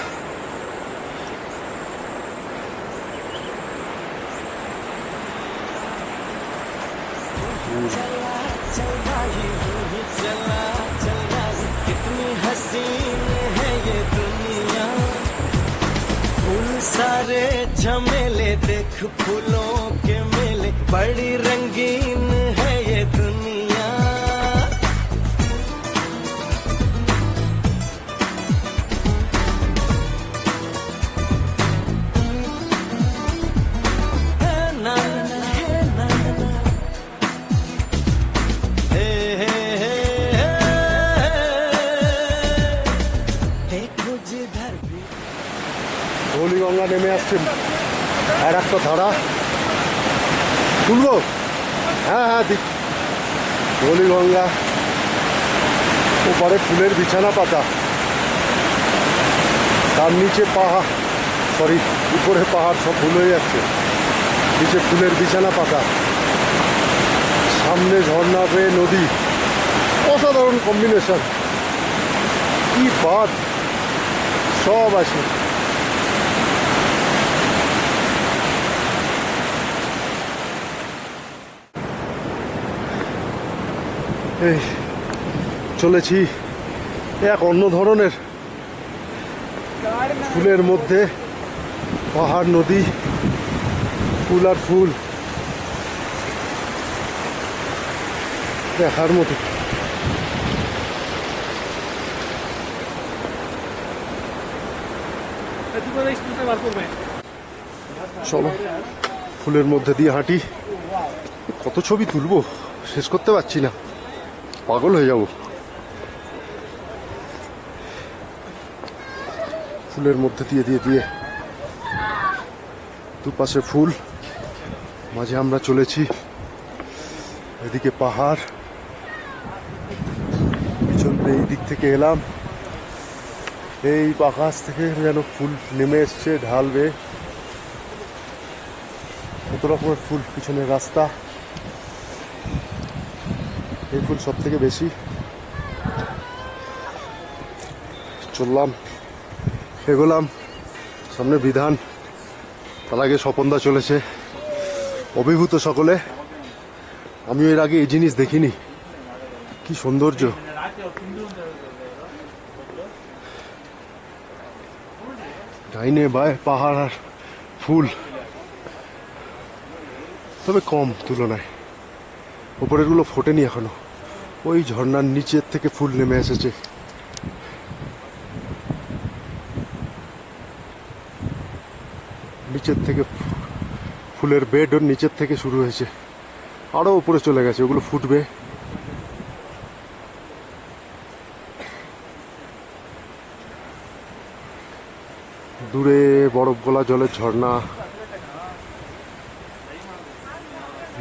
G: कितनी हसीन है ये दुनिया, फूल सारे झमेले, देख फूलों के मेले, बड़ी रंगीन है ये दुनिया। है ना ना, है ना ना, हे हे हे देखो जिधर भी।
B: ধৌলিগঙ্গা নেমে আসছে, আর একটা ধারা তুলবো। হ্যাঁ হ্যাঁ দিক, ধৌলিগঙ্গা ওপারে ফুলের বিছানা পাতা, তার নিচে পাহাড়, সরি উপরে পাহাড়, সব ফুল হয়ে যাচ্ছে, নিচে ফুলের বিছানা পাতা, সামনে ঝর্ণা বেয়ে নদী। অসাধারণ কম্বিনেশন, কি বাদ, সব আছে। এই চলেছি এক অন্য ধরনের ফুলের মধ্যে, পাহাড়, নদী, ফুল আর ফুল, দেখার মতো। চলো ফুলের মধ্যে দিয়ে হাঁটি। কত ছবি তুলবো, শেষ করতে পারছি না, পাগল হয়ে যাব। ফুলের মধ্যে দিয়ে দিয়ে দিয়ে দুপাশে ফুল, মাঝে আমরা চলেছি, এদিকে পাহাড়, পিছন এই দিক থেকে এলাম, এই আকাশ থেকে যেন ফুল নেমে এসছে ঢাল বেয়ে, কত রকমের ফুল, পিছনের রাস্তা, এই ফুল সব থেকে বেশি। চললাম, এগোলাম, সামনে বিধান, তার আগে স্বপনদা চলেছে। অভিভূত সকলে, আমিও এর আগে এই জিনিস দেখিনি, কি সৌন্দর্য। ডাইনে বায় পাহাড় আর ফুল, তবে কম তুলনায়, উপরের গুলো ফোটেনি এখনো, ওই ঝর্ণার নিচের থেকে ফুল নেমে এসেছে। নিচের থেকে ফুলের বেড ওর নিচের থেকে শুরু হয়েছে, আরো উপরে চলে গেছে, ওগুলো ফুটবে। দূরে বরফ গলা জলের ঝর্ণা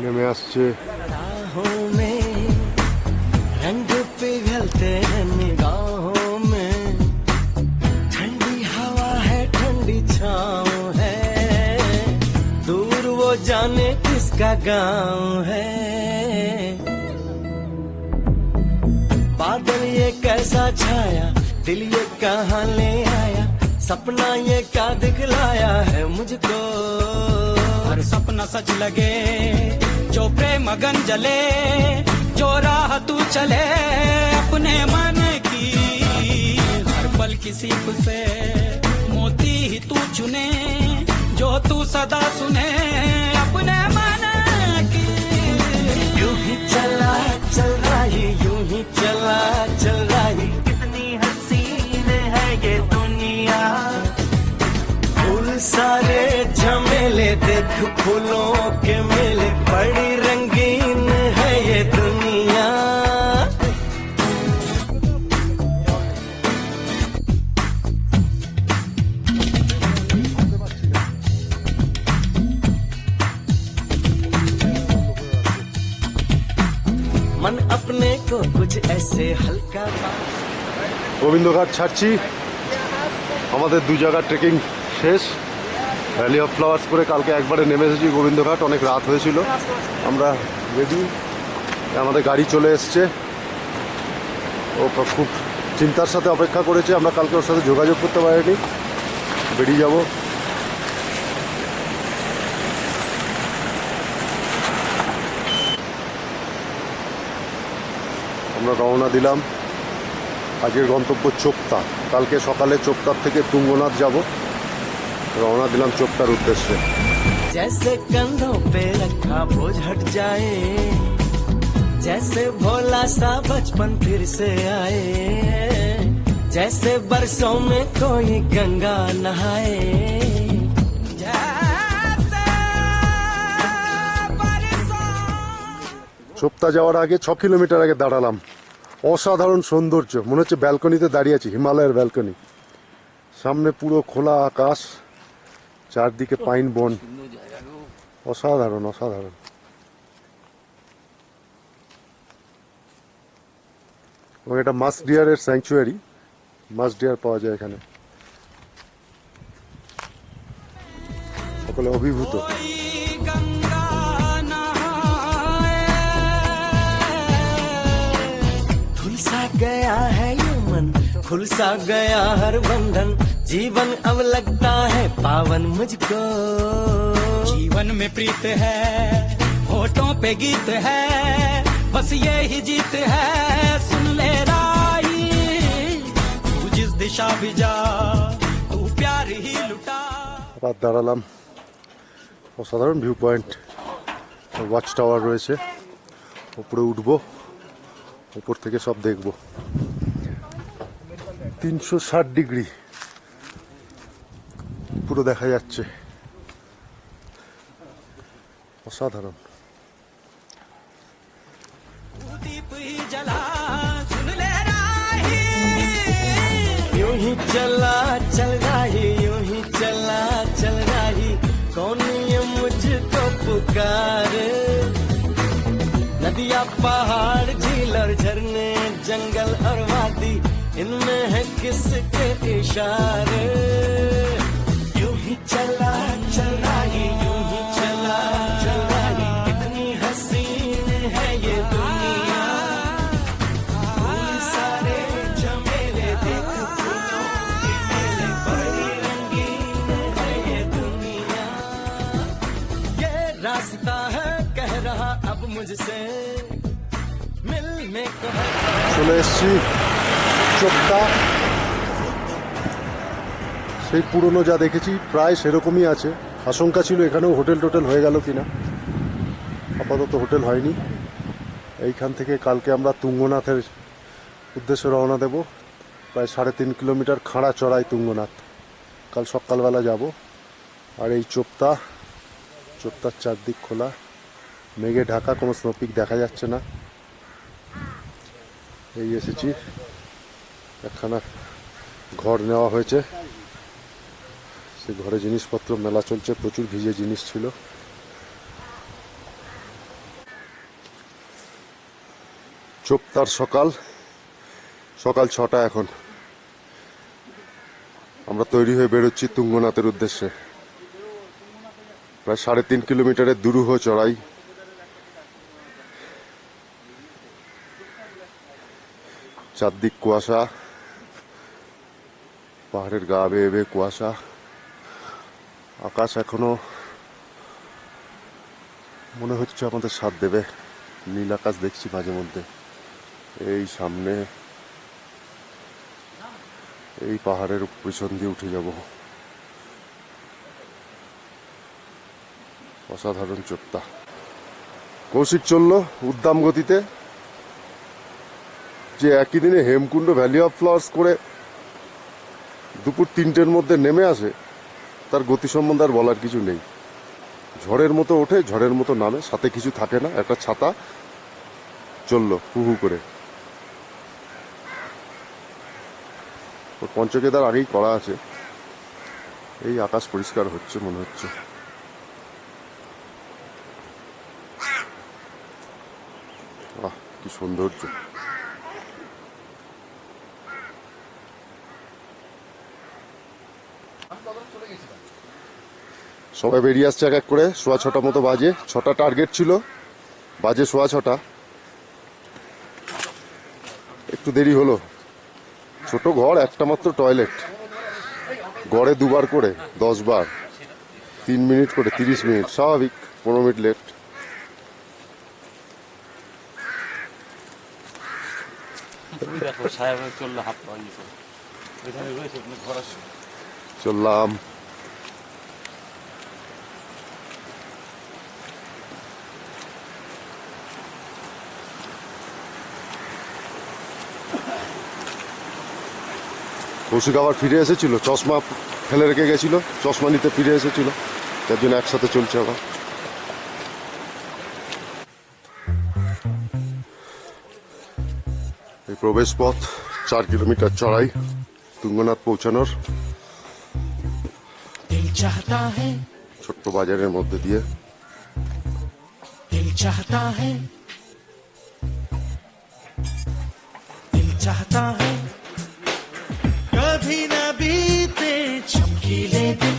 B: নেমে আসছে।
G: राहों में रंग पिघलते हैं निगाहों में, ठंडी हवा है ठंडी छाँव है, दूर वो जाने किसका गाँव है। बादल ये कैसा छाया, दिल ये कहाँ ले आया, सपना ये क्या दिखलाया है मुझको।
H: हर सपना सच लगे, जो प्रेम मगन जले, जो राह तू चले अपने मन की, हर पल किसी से मोती ही तू चुने, जो तू सदा सुने अपने मन की।
G: यूं ही चला चल रही, यूं ही चला चल रही, कितनी हसीन है ये दुनिया। फूल सारे झमेले देख, फूलों के मेले, बड़ी रंगीन है ये दुनिया। मन अपने को कुछ ऐसे हल्का
B: গোবিন্দঘাট ছাড়ছি, আমাদের 2 জায়গার ট্রেকিং শেষ। ভ্যালি অফ ফ্লাওয়ার্স করে কালকে একবারে নেমে এসেছি গোবিন্দঘাট, অনেক রাত হয়েছিল, আমরা রেডি, আমাদের গাড়ি চলে এসছে। ও খুব চিন্তার সাথে অপেক্ষা করেছে, আমরা কালকে ওর সাথে যোগাযোগ করতে পারিনি, বেরিয়ে যাব। আমরা রওনা দিলাম, আজকের গন্তব্য চোপতা, কালকে সকালে চোপতার থেকে তুঙ্গনাথ যাব, রওনা দিলাম চোপতার উদ্দেশ্যে।
G: जैसे कंधों पे रखा बोझ हट जाए, जैसे भोला सा बचपन फिर से आए, जैसे बरसों में कोई गंगा नहाए।
B: চোপতা যাওয়ার আগে 6 কিলোমিটার আগে দাঁড়ালাম, অসাধারণ সৌন্দর্য, মনে হচ্ছে ব্যালকনিতে দাঁড়িয়ে আছি, হিমালয়ের ব্যালকনি, সামনে পুরো খোলা আকাশ, চারদিকে পাইন বন, অসাধারণ অসাধারণ। এবং এটা মাছ ডিয়ারের স্যাংচুয়ারি, মাছ ডিয়ার পাওয়া যায় এখানে, সকলে অভিভূত।
H: गंगा नहाए,
G: खुल सा गया है ये मन, खुल सा गया हर बंधन, जीवन अब लगता है पावन मुझको।
H: जीवन में प्रीत है, होठों पे गीत है, बस ये ही जीत है, सुन ले राही, तू जिस दिशा भी जा, तू प्यार ही लुटा।
B: রাত দাঁড়ালাম, অসাধারণ ভিউ পয়েন্ট, ওয়াচ টাওয়ার রয়েছে, উপরে উঠবো, উপর থেকে সব দেখবো। 360 ডিগ্রি পুরো দেখা যাচ্ছে, অসাধারণ।
H: दीप ही जला, सुन ले राही,
G: यूं ही चला चल रही, यूं ही चला चल रही, कौन ये मुझको पुकार श्रृंगार नदियाँ पहाड़ झील और झरने जंगल और वादी इनमें है किसके इशारे यूं ही चला चला ये यूं ही चला चला ये कितनी हसीन है ये दुनिया फूल सारे झमेले देख फूलों के मेले बड़ी रंगीन है ये दुनिया ये रास्ता है कह रहा अब मुझसे मिलने को है
B: চলে এসছি চোপতা। সেই পুরনো যা দেখেছি প্রায় সেরকমই আছে। আশঙ্কা ছিল এখানেও হোটেল টোটেল হয়ে গেল কিনা, আপাতত হোটেল হয়নি। এইখান থেকে কালকে আমরা তুঙ্গনাথের উদ্দেশ্যে রওনা দেব। প্রায় 3.5 কিলোমিটার খাড়া চড়াই তুঙ্গনাথ। কাল সকালবেলা যাব। আর এই চোপতার চারদিক খোলা, মেঘে ঢাকা, কোনো স্নোপিক দেখা যাচ্ছে না। এই এসেছি, একখানা ঘর নেওয়া হয়েছে, সে ঘরে জিনিসপত্র মেলা চলছে, প্রচুর ভিজে জিনিস ছিল। চোপতার সকাল 6টা এখন। আমরা তৈরি হয়ে বেরোচ্ছি তুঙ্গনাথের উদ্দেশ্যে। প্রায় 3.5 কিলোমিটারের দুরূহ চড়াই। চারদিক কুয়াশা, পাহাড়ের গা বেয়ে বেয়ে কুয়াশা। আকাশ এখনো মনে হচ্ছে আমাদের সাথ দেবে। নীল আকাশ দেখছি মাঝে মধ্যে। এই সামনে এই পাহাড়ের পিছন দিয়ে উঠে যাব। অসাধারণ চোপতা। কৌশিক চললো উদ্দাম গতিতে। যে একই দিনে হেমকুণ্ড ভ্যালি অফ ফ্লাওয়ার্স করে দুপুর 3টের মধ্যে নেমে আসে, তার গতি সম্বন্ধে আর বলার কিছু নেই। ঝড়ের মতো ওঠে, ঝড়ের মতো নামে, সাথে কিছু থাকে না, একটা ছাতা, চললো হু হু করে। ওর পঞ্চকেদার আগেই করা আছে। এই আকাশ পরিষ্কার হচ্ছে মনে হচ্ছে। আহ, কি সৌন্দর্য। সবাই বেরিয়ে আসছে এক এক করে। 6:15 মতো বাজে। 6টা টার্গেট ছিল, বাজে 6:15। একটু দেরি হলো। ছোট ঘর, একটা মাত্র টয়লেট, গড়ে 2বার করে 10 বার, 3 মিনিট করে 30 মিনিট, স্বাভাবিক 15 মিনিট লেট। চললাম। কৌশিক আবার ফিরে এসেছিল, চশমা ফেলে রেখে গেছিল, চশমা নিতে ফিরে এসেছিল, তার জন্য একসাথে চলছে আবার। এই প্রবেশ পথ 4 কিলোমিটার চড়াই তুঙ্গনাথ পৌঁছানোর।
G: दिल चाहता है
B: ছোট্ট বাজারের মধ্যে দিয়ে।
G: दिल चाहता है दिल चाहता है कभी न बीते चमकीले दिन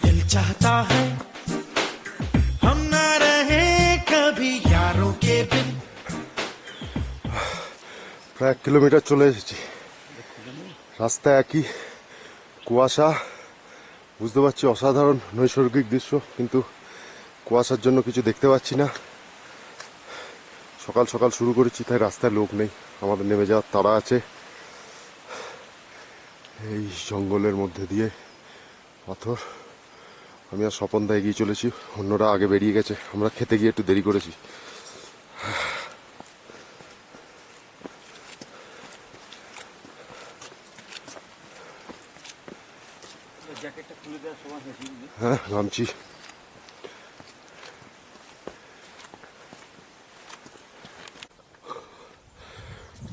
G: दिल चाहता है हम न रहे कभी यारों के बिन
B: প্রায় 1 কিলোমিটার চলে এসেছি। রাস্তা একই, কুয়াশা। বুঝতে পারছি অসাধারণ নৈসর্গিক দৃশ্য, কিন্তু কুয়াশার জন্য কিছু দেখতে পাচ্ছি না। সকাল সকাল শুরু করেছি, তাই রাস্তায় লোক নেই, আমাদের নেমে যাওয়ার তাড়া আছে। এই জঙ্গলের মধ্যে দিয়ে পাথর। আমি আর স্বপনদা এগিয়ে চলেছি, অন্যরা আগে বেরিয়ে গেছে। আমরা খেতে গিয়ে একটু দেরি করেছি। হ্যাঁ, নামছি।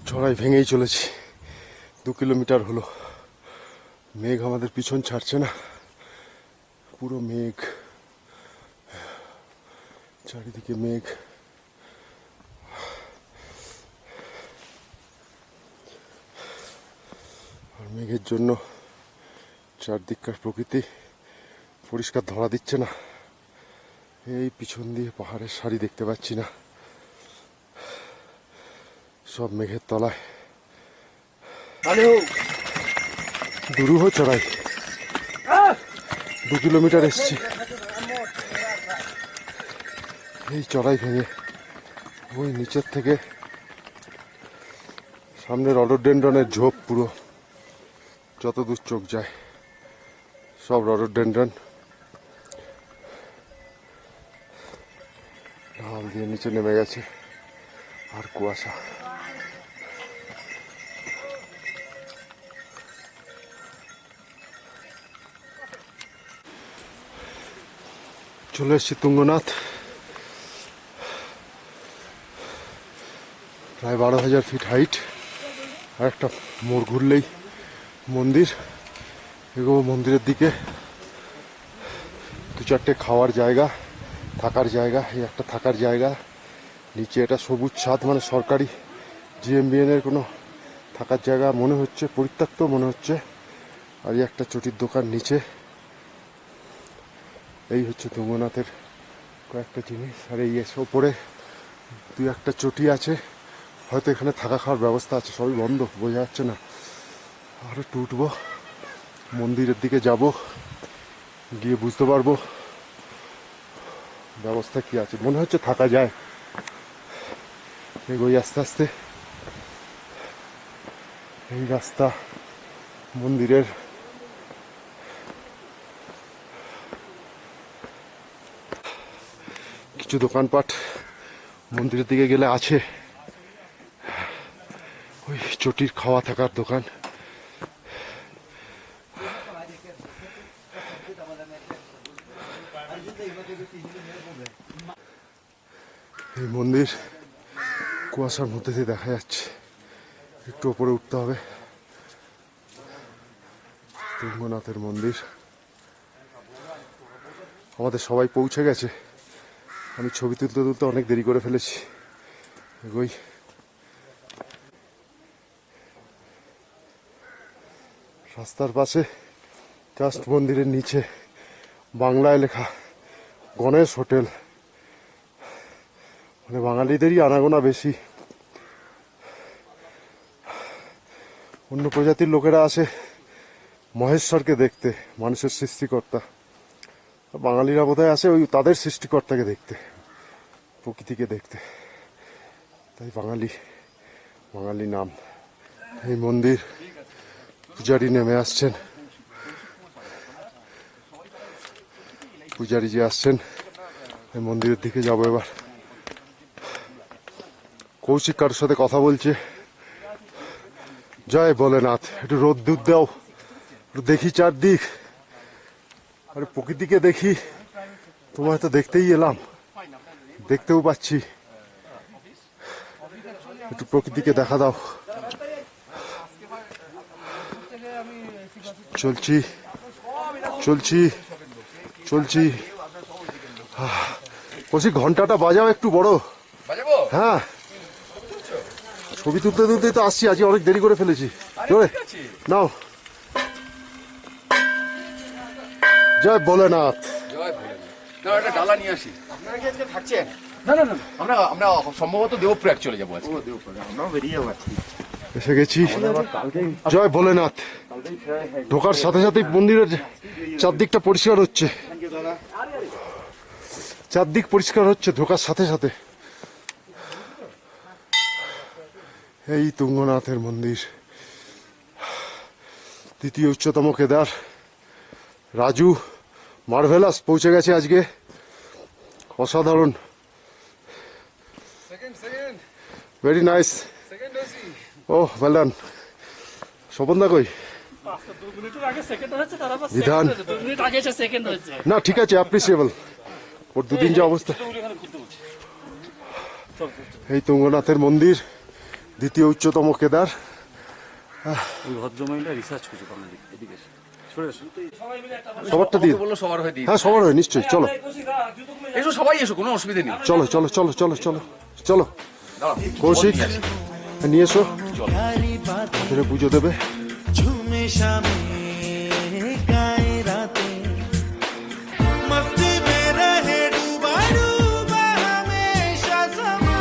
B: চড়াই ভেঙেই চলেছি। 2 কিলোমিটার হলো। মেঘ আমাদের পিছন ছাড়ছে না। পুরো মেঘ, চারিদিকে মেঘ। আর মেঘের জন্য চারদিককার প্রকৃতি পরিষ্কার ধরা দিচ্ছে না। এই পিছন দিয়ে পাহাড়ের সারি দেখতে পাচ্ছি না, সব মেঘের তলায়। দুরূহ চড়াই, 2 কিলোমিটার এসছি এই চড়াই ভেঙে। ওই নিচের থেকে সামনে রডোডেন্ড্রনের ঝোপ, পুরো যত দূর চোখ যায় সব রডোডেন্ড্রন। ঢাল দিয়ে নিচে নেমে গেছে আর কুয়াশা। চলে এসছি তুঙ্গনাথ, প্রায় 12,000 ফিট হাইট। আর একটা মোড় ঘুরলেই মন্দির। এগোবো মন্দিরের দিকে। 2-4টে খাওয়ার জায়গা, থাকার জায়গা। এই একটা থাকার জায়গা, নিচে এটা সবুজ ছাদ, মানে সরকারি GMBN এর কোনো থাকার জায়গা মনে হচ্ছে, পরিত্যক্ত মনে হচ্ছে। আর এই একটা চটির দোকান নিচে। এই হচ্ছে তুঙ্গনাথের কয়েকটা জিনিস। আর এই ওপরে 2-1টা চটি আছে, হয়তো এখানে থাকা খাওয়ার ব্যবস্থা আছে, সবই বন্ধ, বোঝা যাচ্ছে না। আর একটু উঠবো, মন্দিরের দিকে যাব, গিয়ে বুঝতে পারবো ব্যবস্থা কি আছে। মনে হচ্ছে থাকা যায়। এগোই আস্তে আস্তে। এই রাস্তা মন্দিরের। কিছু দোকানপাট মন্দিরের দিকে গেলে আছে, ওই চটির খাওয়া থাকার দোকান। এই মন্দির কুয়াশার মধ্যে দিয়ে দেখা যাচ্ছে, একটু উপরে উঠতে হবে। তুঙ্গনাথের মন্দির। আমাদের সবাই পৌঁছে গেছে, আমি ছবি তুলতে তুলতে অনেক দেরি করে ফেলেছি। এগোই। রাস্তার পাশে জাস্ট মন্দিরের নিচে বাংলায় লেখা গণেশ হোটেল। মানে বাঙালিদেরই আনাগোনা বেশি, অন্য প্রজাতির লোকেরা আসে মহেশ্বরকে দেখতে, মানুষের সৃষ্টিকর্তা। বাঙালিরা বোধহয় আসে ওই তাদের সৃষ্টিকর্তাকে দেখতে, প্রকৃতিকে দেখতে। তাই বাঙালি নাম। এই মন্দির, পূজারি নেমে আসছেন, পূজারি যে আসছেন। এই মন্দিরের দিকে যাবো এবার। কৌশিক কারোর সাথে কথা বলছে। জয় ভোলেনাথ। একটু রোদ দুধ দাও, একটু দেখি চারদিক, আর প্রকৃতিকে দেখি। তোমায় তো দেখতেই এলাম, দেখতেও পাচ্ছি, একটু প্রকৃতিকে দেখা দাও। চলছি চলছি চলছি। কৌশিক ঘন্টাটা বাজাও একটু বড়। হ্যাঁ, ছবি তুলতে তুলতে তো আসছি, আজকে অনেক দেরি করে ফেলেছি। জোরে নাও। জয় ভোলেনাথ।
C: ডালা নিয়ে আসি। আপনারা কি আজকে থাকছেন? না না না, আমরা সম্ভবত দেবপ্রয়াগ চলে যাবো আজকে। আমরাও বেরিয়ে যাবো আজকে।
B: এসে গেছি। জয় ভোলেনাথ। ঢোকার সাথে সাথে মন্দিরের চারদিকটা পরিষ্কার হচ্ছে, চারদিক পরিষ্কার হচ্ছে ঢোকার সাথে সাথে। এই তুঙ্গনাথের মন্দির, দ্বিতীয় উচ্চতম কেদার। রাজু মার্ভেলাস পৌঁছে গেছে আজকে, অসাধারণ, ভেরি নাইস। ও ওয়েল ডান। স্বপনদা কই? বিধান না, ঠিক আছে, অ্যাপ্রিসিয়েবল। ওর দুদিন যে অবস্থা। এই তুঙ্গনাথের মন্দির, দ্বিতীয় উচ্চতম কেদার।
C: ওই ভদ্রমহিলা রিসার্চ করছে বাঙালি, এদিকে
B: সবারটা দিয়ে
C: বললো সবার হয়ে দিই।
B: হ্যাঁ সবার হয় নিশ্চয়ই, চলো
C: এসো সবাই এসো, কোনো অসুবিধা নেই।
B: চলো চলো চলো চলো চলো চলো কৌশিক নিয়ে এসো, এখানে পুজো দেবে।
G: झूमे शामे गाए रातें मस्ती में रहे डूबा डूबा हमेशा समा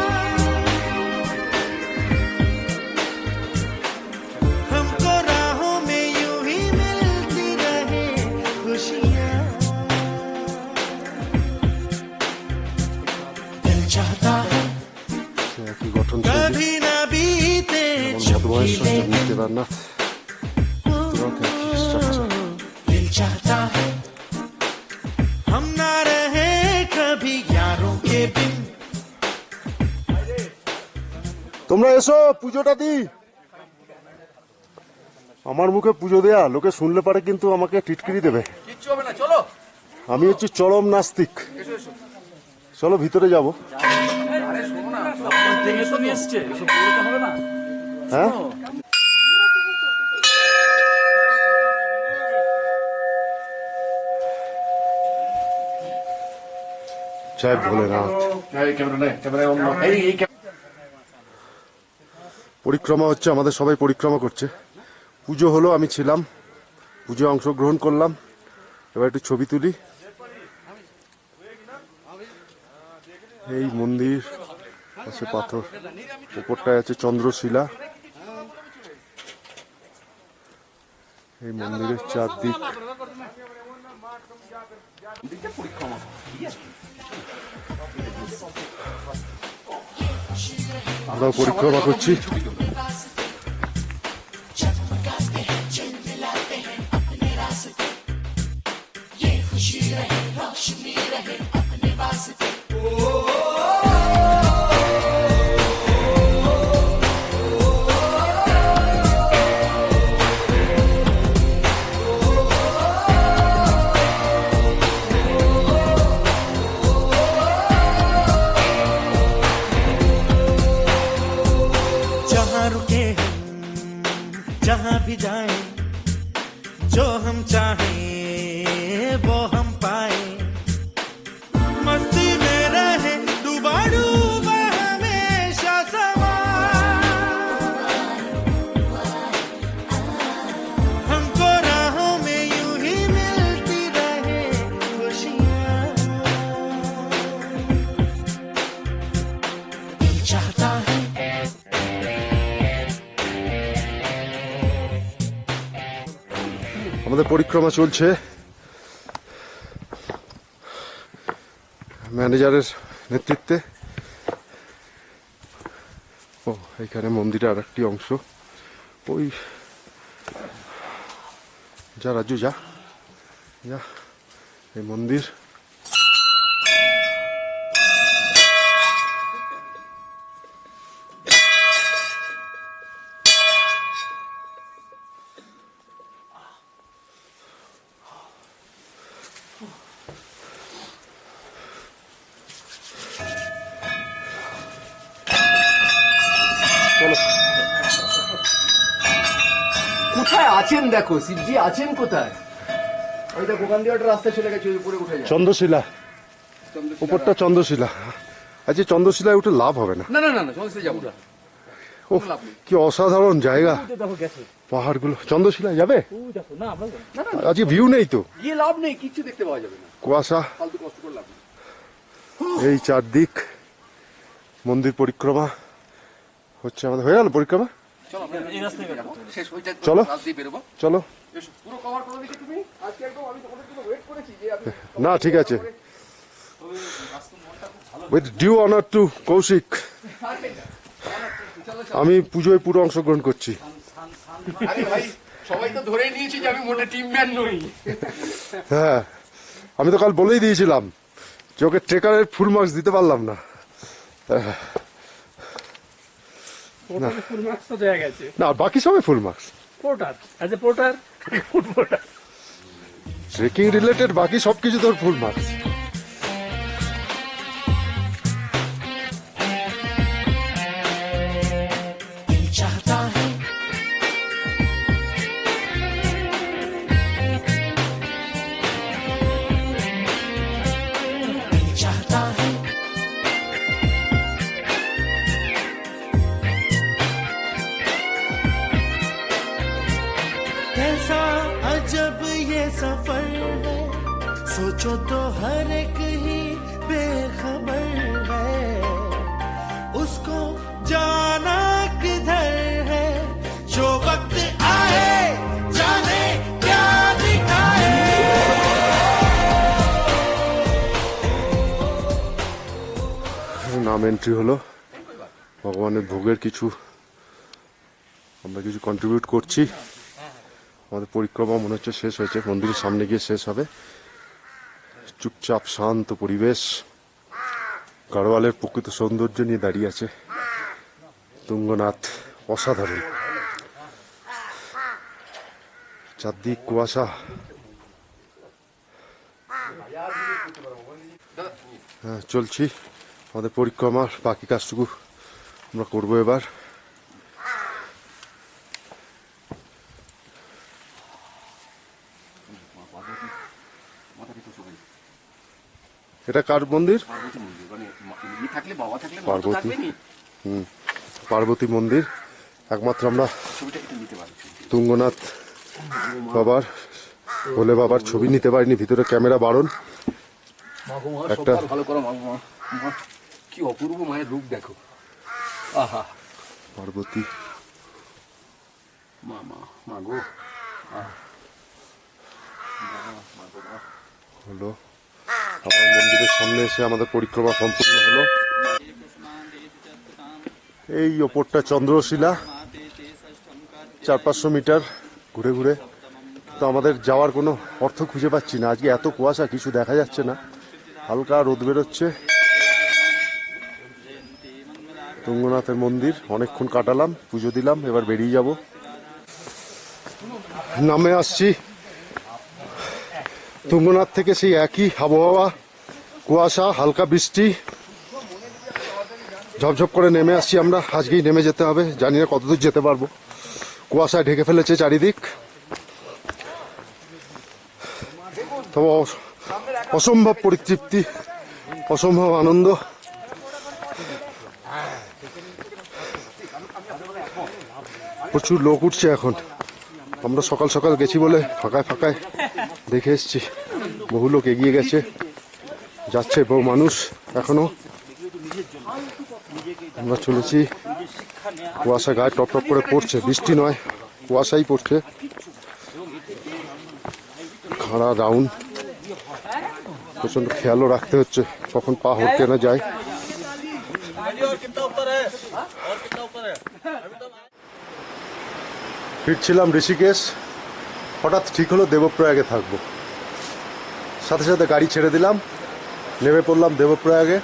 G: हमको राहों में यूं ही मिलती रहे खुशियाँ दिल चाहता है
B: একই গঠন শৈলী,
G: कभी ना बीते
B: মধুমহেশ্বর কেদারনাথ
G: दिल चाहता है हम ना रहे कभी यारों के बिन
B: তোমরা এসো পুজোটা দি। আমার মুখে পুজো দেয়া লোকে শুনলে পারে কিন্তু আমাকে টিটকিরি দেবে।
C: কিচ্ছু হবে না, চলো।
B: আমি হচ্ছে চরম নাস্তিক। চলো ভিতরে যাব। হ্যাঁ জয় ভোলেনাথ। পরিক্রমা হচ্ছে, আমাদের সবাই পরিক্রমা করছে। পুজো হলো, আমি ছিলাম, পুজোয় অংশগ্রহণ করলাম। এবার একটু ছবি তুলি। এই মন্দির আছে পাথর, উপরটায় আছে চন্দ্রশিলা। এই মন্দিরের চারদিক আমরা পরিক্রমা করছি।
G: जहाँ रुके हम जहाँ भी जाए जो हम चाहे वो हम पाए मस्ती में रहे डूबा डूबा हमेशा समा हमको राहों में यूं ही मिलती रहे खुशियाँ दिल चाहता है
B: আমাদের পরিক্রমা চলছে ম্যানেজারের নেতৃত্বে। ও এখানে মন্দিরের আর একটি অংশ, ওই যা রাজু যা যা, এই মন্দির।
C: কোথায় আছেন দেখো, শিবজি আছেন কোথায়? ওই দেখো ওখান দিয়ে একটা রাস্তা চলে গেছে, ওই উপরে উঠে যায়।
B: চন্দ্রশিলা, উপরটা চন্দ্রশিলা। আজকে চন্দ্রশিলায় উঠে লাভ হবে না।
C: না না না না, চন্দ্রশিলা যাবো না।
B: ও কি অসাধারণ জায়গা, পাহাড়গুলো। চন্দ্রশিলা যাবে? আজকে ভিউ নেই তো,
C: গিয়ে লাভ নেই, কিচ্ছু দেখতে পাওয়া যাবে না,
B: কুয়াশা।
C: ফালতু কষ্ট করে লাভ নেই।
B: এই চারদিক মন্দির পরিক্রমা হচ্ছে আমাদের। হয়ে গেল পরিক্রমা,
C: চলো আমরা এই রাস্তায় যাবো, শেষ হইতে
B: চলো।
C: রাস্তা দিয়ে বেরোবো।
B: চলো।
C: এসো, পুরো কভার করে দিচ্ছি তুমি আজকে একদম। আমি তোমাদের জন্য ওয়েট করেছি যে আমি
B: না ঠিক আছে। With due honour to Kaushik, আমি পুজোয় পুরো অংশগ্রহণ করছি।
C: আরে ভাই সবাই তো ধরেই নিয়েছি যে আমি মোটে টিম ম্যান নই।
B: হ্যাঁ, আমি তো কাল বলেই দিয়েছিলাম যে ওকে ট্রেকারের ফুল মার্কস দিতে পারলাম না।
F: ফুল মার্কস তো দেয়া গেছে।
B: না বাকি সবাই full marks.
F: Porter as a porter, food porter,
B: trekking related বাকি সবকিছু তোর ফুল মার্কস।
G: चाहता है सफर है, सोचो तो हर एक ही बेखबर है, उसको जाना किधर है, जो वक्त आए जाने क्या दिखाए।
B: নাম এন্ট্রি হলো ভগবানের ভোগের কিছু আমরা কিছু কন্ট্রিবিউট করছি। আমাদের পরিক্রমা মনে হচ্ছে শেষ হয়েছে, মন্দিরের সামনে গিয়ে শেষ হবে। চুপচাপ শান্ত পরিবেশ, গাড়োয়ালের প্রকৃত সৌন্দর্য নিয়ে দাঁড়িয়ে আছে তুঙ্গনাথ, অসাধারণ। চারদিক কুয়াশা। হ্যাঁ, চলছি আমাদের পরিক্রমার বাকি কাজটুকু আমরা করবো এবার। এটা কার মন্দির? পার্বতী। পার্বতী মন্দির। একমাত্র আমরা তুঙ্গনাথ বাবার, ভোলে বাবার ছবি নিতে পারিনি, ভিতরে ক্যামেরা বারণ। একটা
C: ভালো করো মা, কি অপূর্ব মায়ের রূপ দেখো। আহা,
B: পার্বতী
C: মা মা মা গো।
B: হলো আবার মন্দিরের সামনে এসে আমাদের পরিক্রমা সম্পূর্ণ হলো। এই ওপরটা চন্দ্রশিলা, 400-500 মিটার ঘুরে ঘুরে। তো আমাদের যাওয়ার কোনো অর্থ খুঁজে পাচ্ছি না, আজকে এত কুয়াশা কিছু দেখা যাচ্ছে না, হালকা রোদ বেরোচ্ছে। তুঙ্গনাথের মন্দির অনেকক্ষণ কাটালাম, পুজো দিলাম, এবার বেরিয়ে যাব। নামে আসছি তুঙ্গনাথ থেকে, সেই একই আবহাওয়া, কুয়াশা, হালকা বৃষ্টি, ঝপঝপ করে নেমে আসছি আমরা। আজকেই নেমে যেতে হবে, জানি না কতদূর যেতে পারবো, কুয়াশায় ঢেকে ফেলেছে চারিদিক। তবে অসম্ভব পরিতৃপ্তি, অসম্ভব আনন্দ। প্রচুর লোক উঠছে এখন, আমরা সকাল সকাল গেছি বলে ফাঁকায় ফাঁকায় দেখে এসছি। বহু লোক এগিয়ে গেছে, যাচ্ছে বহু মানুষ এখনো। আমরা চলেছি, কুয়াশা গায়ে টপ টপ করে পড়ছে, বৃষ্টি নয় কুয়াশাই পড়ছে। খাড়া রাউন্ড, প্রচন্ড খেয়ালও রাখতে হচ্ছে কখন পা হটকে না যায়। ফিরছিলাম ঋষিকেশ, হঠাৎ ঠিক হলো দেবপ্রয়াগে থাকবো। সাথে সাথে গাড়ি ছেড়ে দিলাম, নেমে পড়লাম দেবপ্রয়াগে।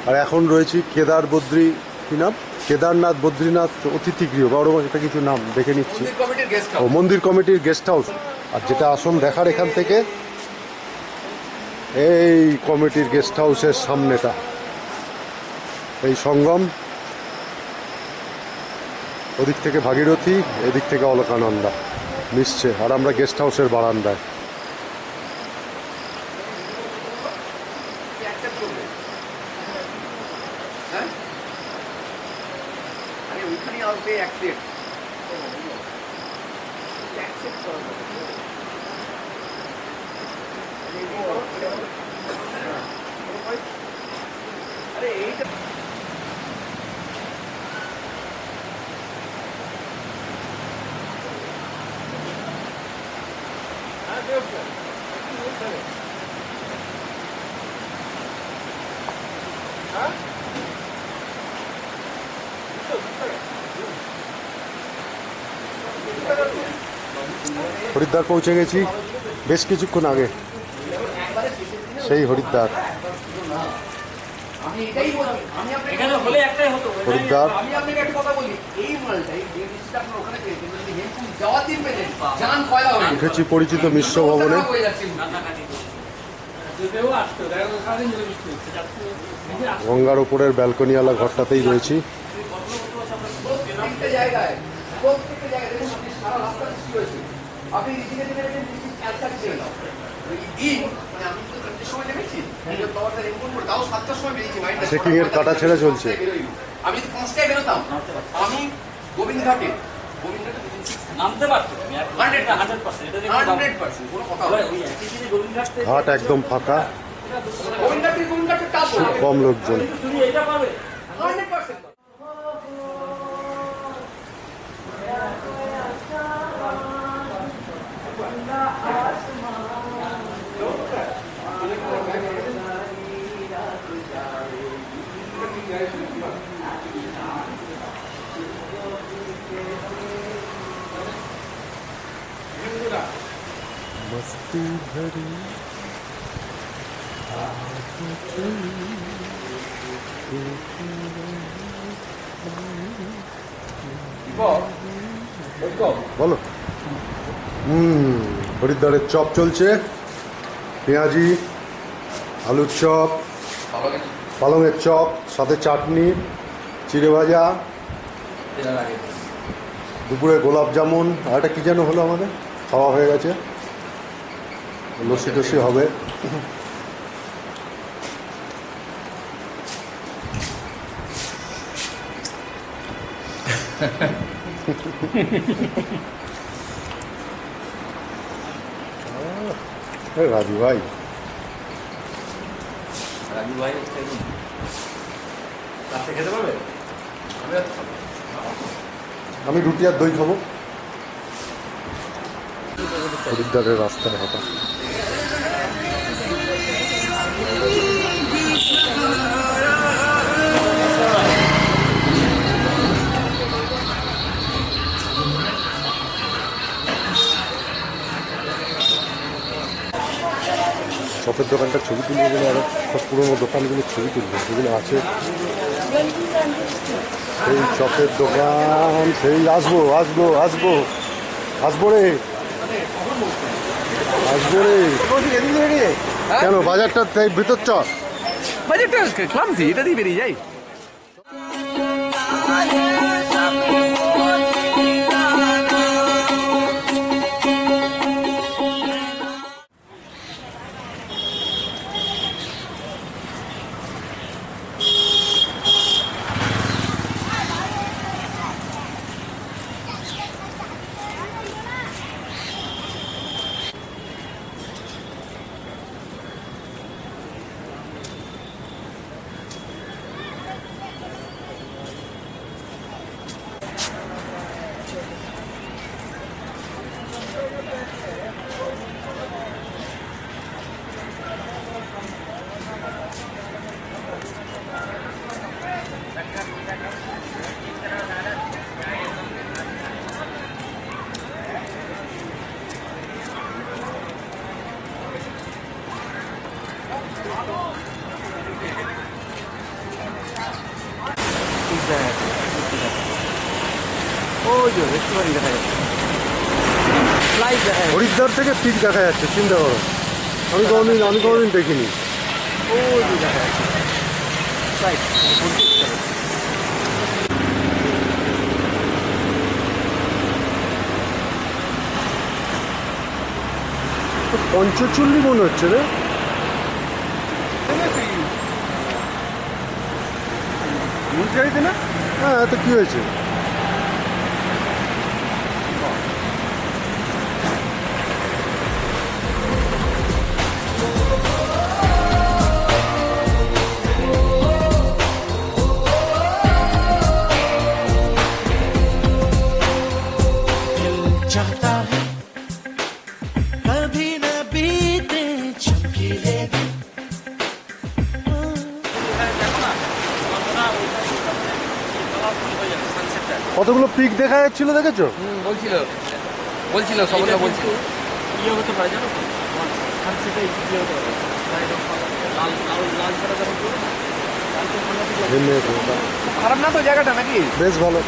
B: আর এখন রয়েছি কেদারবদ্রী, কি নাম, কেদারনাথ বদ্রীনাথ অতিথিগৃহ, বড় এটা কিছু নাম দেখে নিচ্ছি। ও মন্দির কমিটির গেস্ট হাউস। আর যেটা আসল দেখার এখান থেকে, এই কমিটির গেস্ট হাউসের সামনেটা, এই সঙ্গম, ওদিক থেকে ভাগীরথী, এদিক থেকে অলকানন্দা মিশছে, আর আমরা গেস্ট হাউসের বারান্দায়। হরিদ্বার পৌঁছে গেছি বেশ কিছুক্ষণ আগে, সেই হরিদ্বার। হরিদ্বার উঠেছি পরিচিত মিশ্র ভবনে। গঙ্গার উপরের ব্যালকনিওয়ালা ঘরটাতেই রয়েছি। চেকিং এর কাটা ছেড়ে চলছে।
C: আমি 5টায় বেরোতাম, আমি গোবিন্দঘাটে
H: নামতে পারতো 100% এটা দেখুন
C: 100% কোনো কথা হবে না।
H: ওই একই দিনে গোবিন্দঘাট থেকে
B: ঘাট একদম ফাঁকা,
C: গোবিন্দঘাটের টাপ
B: খুব কম লোকজন।
H: তুমি এটা পাবে
C: 100%।
B: मस्ती भरी বলো। হরিদ্বারের চপ চলছে, পেঁয়াজি, আলুর চপ, পালংয়ের চপ, সাথে চাটনি, চিড়ে ভাজা, দুপুরে গোলাপ জামুন, আর একটা কী যেন হলো আমাদের, খাওয়া হয়ে গেছে, লস্যি টস্যি হবে। রাজু ভাই,
C: রাজু ভাই রাতে খেতে পারবে?
B: আমি রুটি আর দই খাবো। হরিদ্বারের রাস্তায় হাঁটা। চপের দোকানটা ছবি তুলবে বলে আরো সব পুরোনো দোকানগুলো ছবি তুলবে, যেগুলো আছে সেই চপের দোকান, সেই আসবো আসবো আসবো আসবো রে, আসবো রে। কেন বাজারটা তাই ভিতর চপ?
C: বাজেটটা ক্লামসি, এটা দিয়ে বেরিয়ে যাই। ওই যে রেস্টুরেন্ট দেখা যাচ্ছে, লাইভ দেখা যাচ্ছে।
B: হরিদ্বার থেকে পিক দেখা যাচ্ছে, চিন্তা করো। আমি কোনোদিন দেখিনি।
C: ওই যে দেখা যাচ্ছে রাইট।
B: পঞ্চচল্লি মনে হচ্ছে রে।
C: মুলচারিতে না?
B: হ্যাঁ, তো কি হয়েছে?
G: चाहता है कभी न बीते चमकीले दिन।
B: কতগুলো পিক দেখা যাচ্ছিল, দেখেছো?
C: বলছিল সবাই বলছিল
H: ইয়ে হতে পারে জানো তো সানসেটে ইয়ে হতে পারে লাল লাল লাল করা যখন
B: ধন্যবাদ।
C: খারাপ না তো জায়গাটা নাকি?
B: বেশ ভালো।